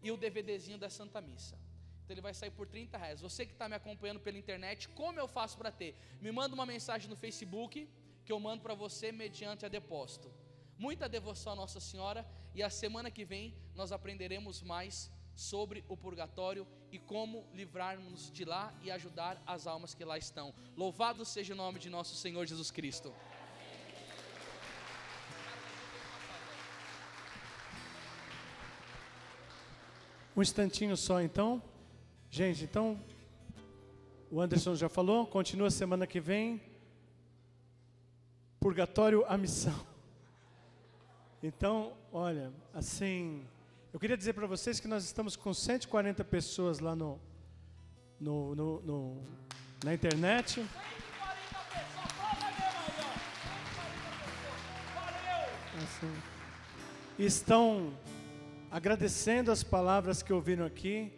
e o DVDzinho da Santa Missa. Então ele vai sair por R$30. Você que está me acompanhando pela internet, como eu faço para ter? Me manda uma mensagem no Facebook, que eu mando para você mediante a depósito. Muita devoção a Nossa Senhora, e a semana que vem nós aprenderemos mais sobre o purgatório e como livrarmos de lá e ajudar as almas que lá estão. Louvado seja o nome de nosso Senhor Jesus Cristo. Um instantinho só então. Gente, então, o Anderson já falou, continua semana que vem. Purgatório, a missão. Então, olha, assim, eu queria dizer para vocês que nós estamos com 140 pessoas lá na internet. assim, estão agradecendo as palavras que ouviram aqui,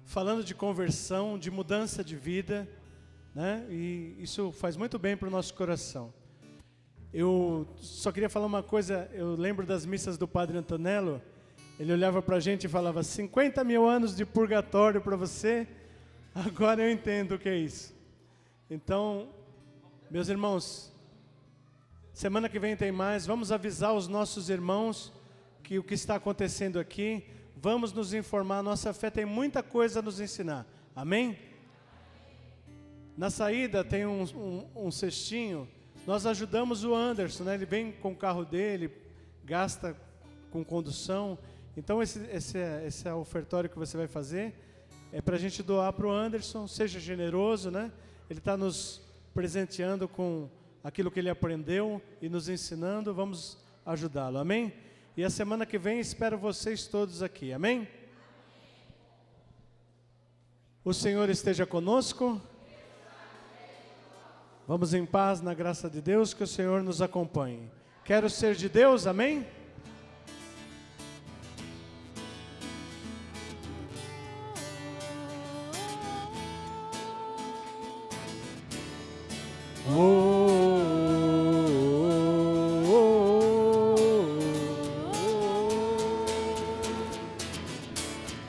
falando de conversão, de mudança de vida, né? E isso faz muito bem para o nosso coração. Eu só queria falar uma coisa, eu lembro das missas do Padre Antonello, ele olhava para a gente e falava, 50 mil anos de purgatório para você, agora eu entendo o que é isso. Então, meus irmãos, semana que vem tem mais, vamos avisar os nossos irmãos que o que está acontecendo aqui, vamos nos informar, nossa fé tem muita coisa a nos ensinar, amém? Na saída tem um cestinho, nós ajudamos o Anderson, né? Ele vem com o carro dele, gasta com condução, então esse é o ofertório que você vai fazer, é para a gente doar para o Anderson, seja generoso, né? Ele está nos presenteando com aquilo que ele aprendeu e nos ensinando, vamos ajudá-lo, amém? E a semana que vem espero vocês todos aqui, amém? O Senhor esteja conosco. Vamos em paz, na graça de Deus, que o Senhor nos acompanhe. Quero ser de Deus, amém?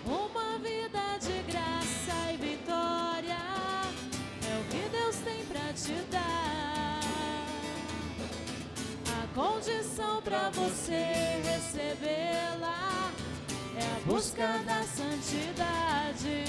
Uma vida de graça e vitória é o que Deus tem pra te dar. A condição pra você recebê-la é a busca da santidade.